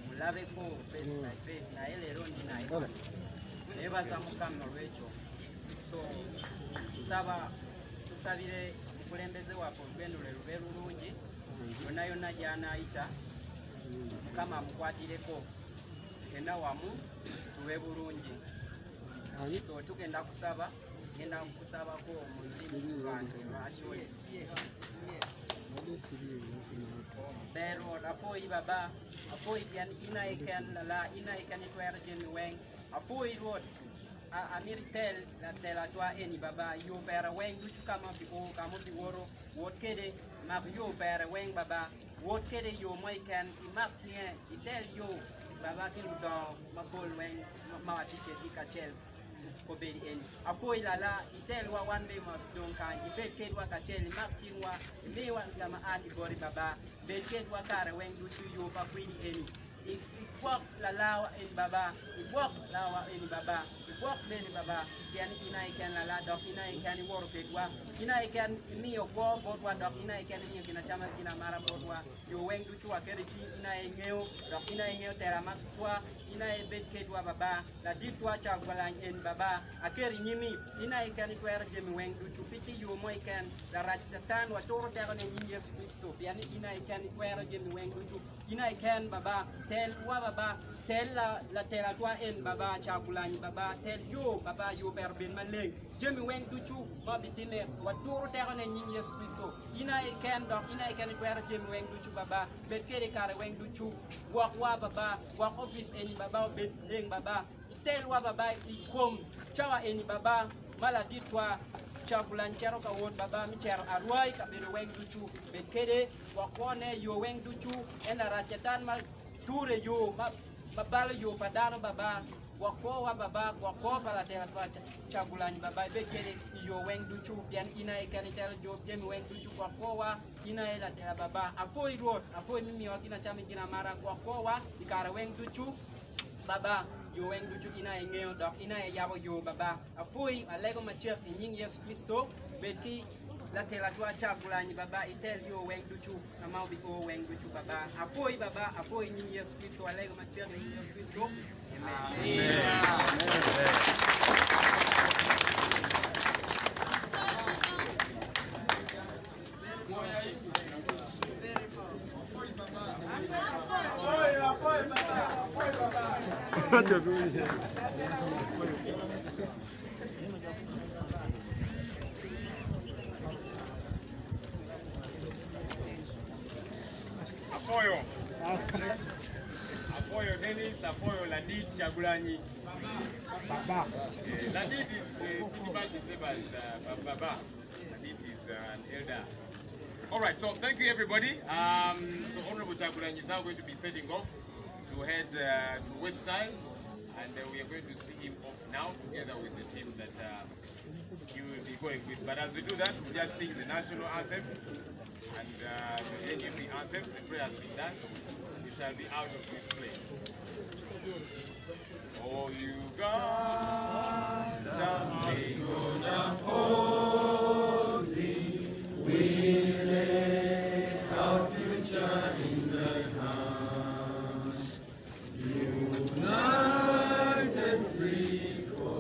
mulabeko face by face naye leero ndi naye neebaza mukama olwekyo so saba tusabire okulembeze waffe olugendo lwe lube lulungi yonna yonna gy'anaayita mukama amukwatireko genda wamu tube bulungi. So tugenda kusaba genda kusabako mu lulimi lwange lwakyole pero afoyi baba afoyi yan ina ikan la ina ikan itwer jemi weng afoyi rot amiritel la tela twa eni baba yo pera weng du kama bi woro wot kede mag yo pera weng baba wot kede yo moi kan imartien itel yo baba kilu don mapol weng ma tike dikachel ko be en afoi lala itelwa wande ma donka ibe kedwa kacheli martinwa lewa kama adi gori baba be kedwa kare wen du yo pa kwini eni ikwak lala en baba ikwak lawa en baba ikwak ben baba yan ina ikan lala dok ina ikan woro kedwa ina ikan miyo go bodwa dok ina ikan miyo kina chama kina mara bodwa yo wen du chwa kere ki ina engeo dok ina engeo tera makwa ina ebet kedwa baba la ditwa cha gwalan en baba akeri nyimi ina ikan twer jemi weng du chupiti yo mo ikan la rach satan wa toro tero ne nyimi Yesu Kristo yani ina ikan twer jemi weng du ina ikan baba tel wa baba tel la tera twa en baba cha gwalan baba tel yo baba yo berben maleng jemi weng du chu ba bitine wa toro tero ne nyimi Yesu Kristo ina ikan dok ina ikan twer jemi weng du chu baba bet kere kare weng du chu wa baba wa office en baba bet leng baba telwa baba ikom chawa eni baba mala ditwa chakula nchero ka won baba mi cher arwai ka bere weng duchu bekede wakone yo weng duchu ena rachetan ma ture yo mabal yo padano baba wakowa baba wako pala tera twa chakula ni baba bekede yo weng duchu pian ina ikani tera jo jemi weng duchu wakowa ina ela tera baba afoi road afoi mimi wakina chami jina mara wakowa ikara weng duchu baba yo weng duchu ina engeo dok ina yabo yo baba afui alego machef nying Yesu Kristo beti la tela twa chakula ni baba itel yo weng duchu na maubi o weng duchu baba afui baba afui nying Yesu Kristo alego machef nying Yesu Kristo amen. Apoyo Dennis, Apoyo Ladid Chagulanyi. Baba. Ladid is pretty much the same as Baba. Ladid is an elder. All right, so thank you everybody. So Honorable Chagulanyi is now going to be setting off to head to West Nile, and we are going to see him off now together with the team that he will be going with. But as we do that, we'll just sing the national anthem and the NUP anthem. The prayer has been done. We shall be out of this place. Oh, Uganda, may go down holy. We lay our future in thy hands. United, free for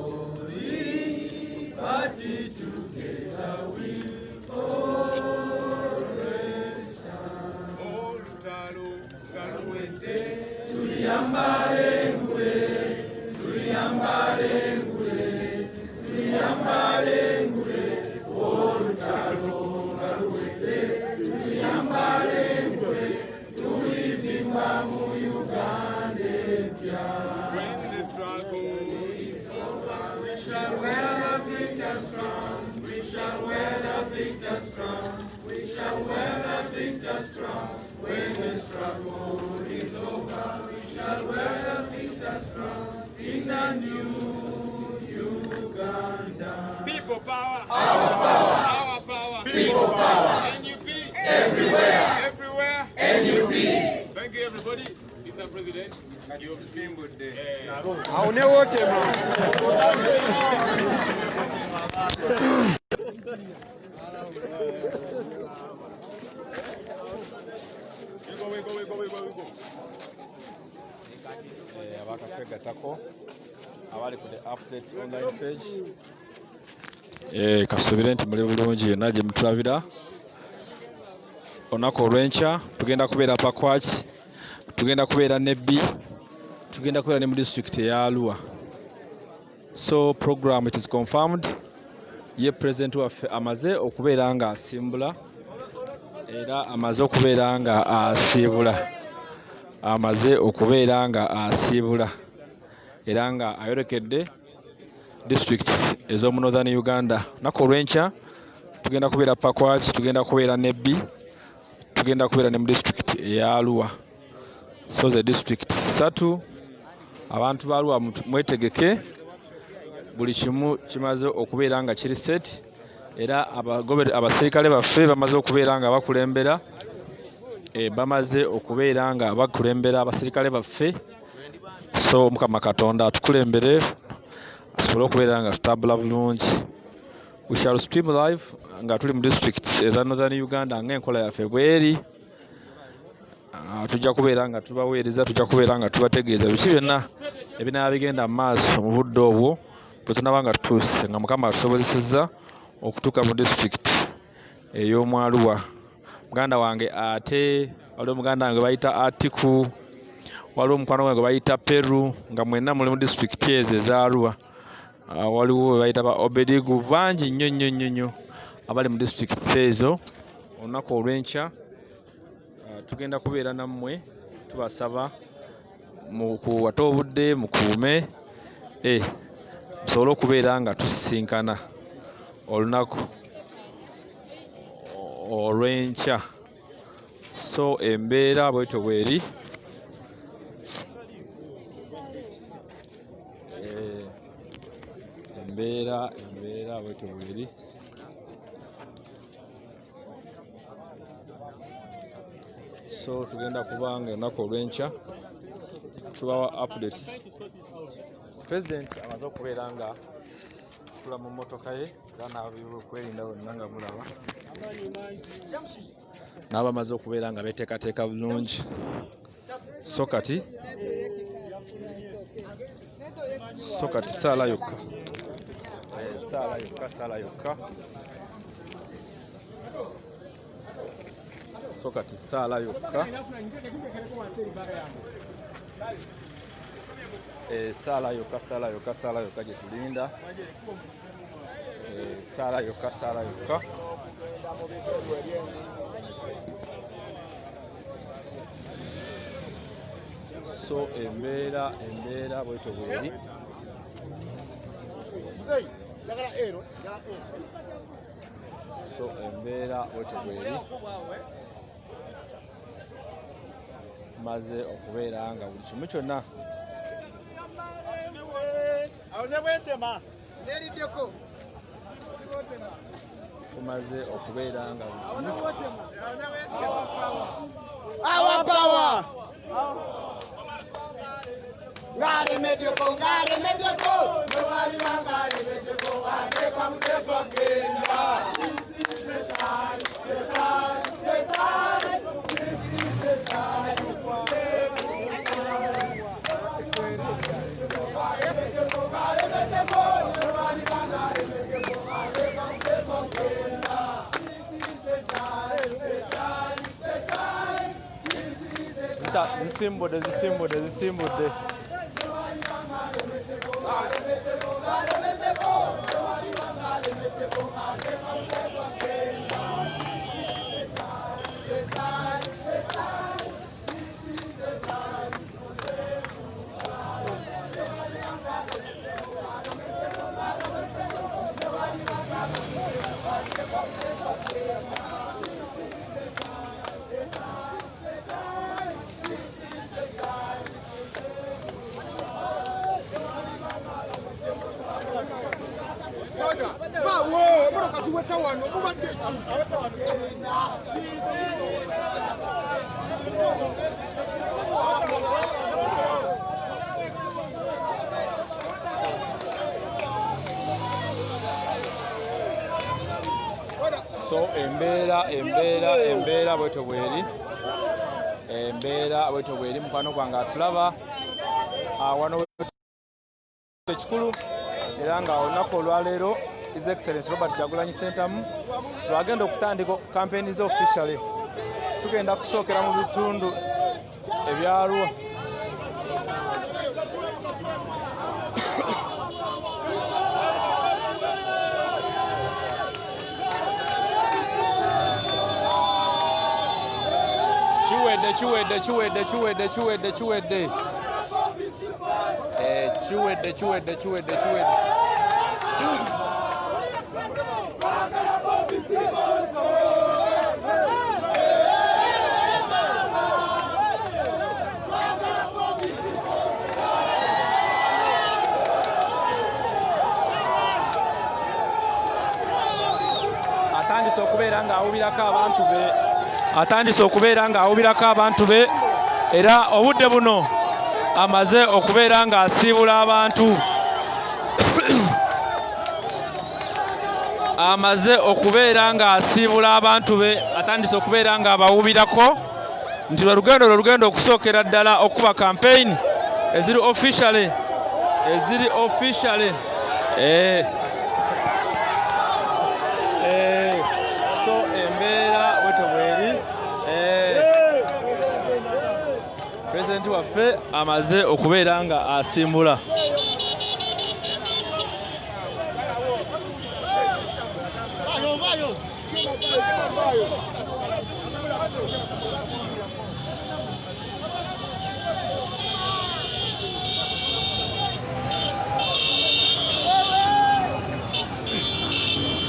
victor's crown. We shall wear the victor's crown. When the struggle is over, we shall wear the victor's crown in the new Uganda. People power. Our power. Our power. People power. NUP. Everywhere. Everywhere. NUP. Thank you, everybody. Mr. President, you've seen good day. abakakwegatako abali ku the updates online page kasubire nti muli bulungi yonna gye mutulabira olunaku olw'enkya tugenda kubeera pakwaki tugenda kubeera nebbi tugenda kubeera ne mu district eya Arua. So program it is confirmed ye president waffe amaze okubeera nga asimbula era amaze okubeera nga asiibula era nga ayolekedde districts ez'omu Northern Uganda. Olunaku olw'enkya tugenda kubeera pakwaki tugenda kubeera nebbi tugenda kubeera ne mu district eya Arua. So the district 3 abantu ba Arua mwetegeke buli kimu kimaze okubeera nga kiri set era abaserikale baffe bamaze okubeera nga bakulembera bamaze okubeera nga bakulembera abaserikale baffe. So Mukama Katonda atukulembere asobole okubeera nga tutambula bulungi. We shall stream live nga tuli mu districts eza Northern Uganda ng'enkola yaffe bweri. Tujja kubeera nga tubaweereza tujja kubeera nga tubategeeza biki byonna ebinaaba bigenda mu maaso mu budde obwo bwe tunaba nga tutuuse nga Mukama atusobozesezza okutuuka mu district ey'omu Arua. Muganda wange ate waliwo muganda wange bayita Atiku, waliwo mukwano wange bayita Peru nga mwenna muli mu district ezo eza Arua. Waliwo bayita ba Obedigu bangi nnyo abali mu district ezo. Olunaku olw'enkya tugenda kubeera nammwe tubasaba mukuwate obudde mukuume tusobole okubeera nga tusisinkana olunaku olw'enkya. So embeera bwetyo bweri embeera bwetyo bweri. So tugenda kubanga olunaku olw'enkya tubawa updates. President amaze okubeera nga atula mu mmotoka ye era n'abikwerinda bonna nga mulaba n'aba amaze okubeera nga beteekateeka bulungi. So kati saala yokka so kati saala yokka saala yokka gye tulinda saala yokka so embeera bwetyo bweri. So embeera bwetyo bweri maze okubeera nga buli kimu kyonna tumaze okubeera nga zisimbudde. So embeera bwetyo bweri. Embeera bwetyo bweri mukwano gwange atulaba wano ekikulu era nga olunaku olwaleero His Excellency Robert Kyagulanyi Ssentamu lwagenda okutandika campaign ze officially. Tugenda kusookera mu bitundu ebya Arua. Chiwedde. Atandise okubeera nga awubirako abantu be era obudde buno amaze okubeera nga asiibula abantu. Amaze okubeera nga asiibula abantu be, atandise okubeera nga abawubirako nti lwe lugendo okusookera ddala okuba campaign eziri officially. So embeera bwetyo bweri. President waffe amaze okubeera nga asimbula.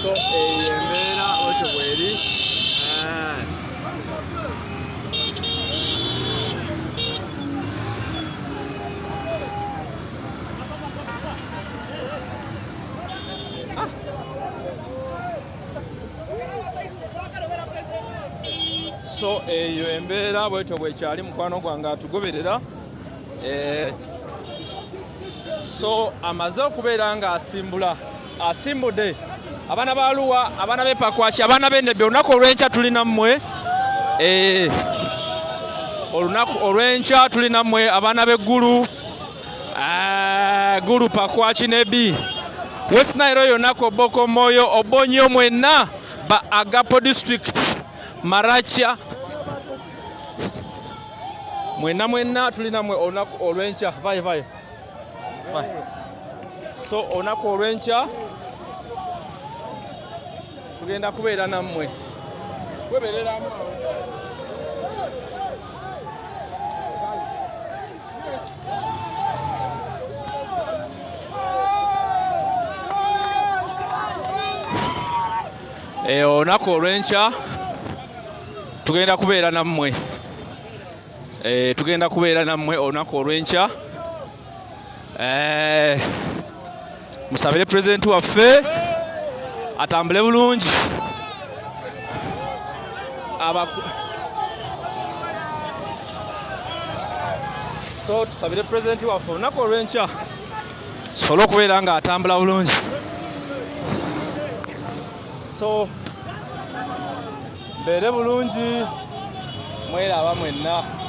So embeera bwetyo bweri. So eyo embeera bwetyo bwekyali mukwano gwange atugoberera. So amaze okubeera nga asimbudde abaana ba Arua, abaana b'e Pakwach, abaana b'Ennebbe. Olunaku olw'enkya tulina mmwe. Olunaku olw'enkya tulina mmwe abaana b'Eggulu, Gulu, Pakwach, Nebbi, West Nile yonna, Koboko, Moyo, Obonyo mwenna ba Agapo District, Maracha mwenna tulina mmwe olunaku olw'enkya. Vai. So olunaku olw'enkya tugenda kubeera nammwe. Webereramu olunaku olw'enkya tugenda kubeera nammwe. Tugenda kubeera nammwe olunaku olw'enkya. Musabire President waffe atambule bulungi. So tusabire President waffe olunaku olw'enkya sobole okubeera nga atambula bulungi. So mbeere bulungi, mweraba mwenna.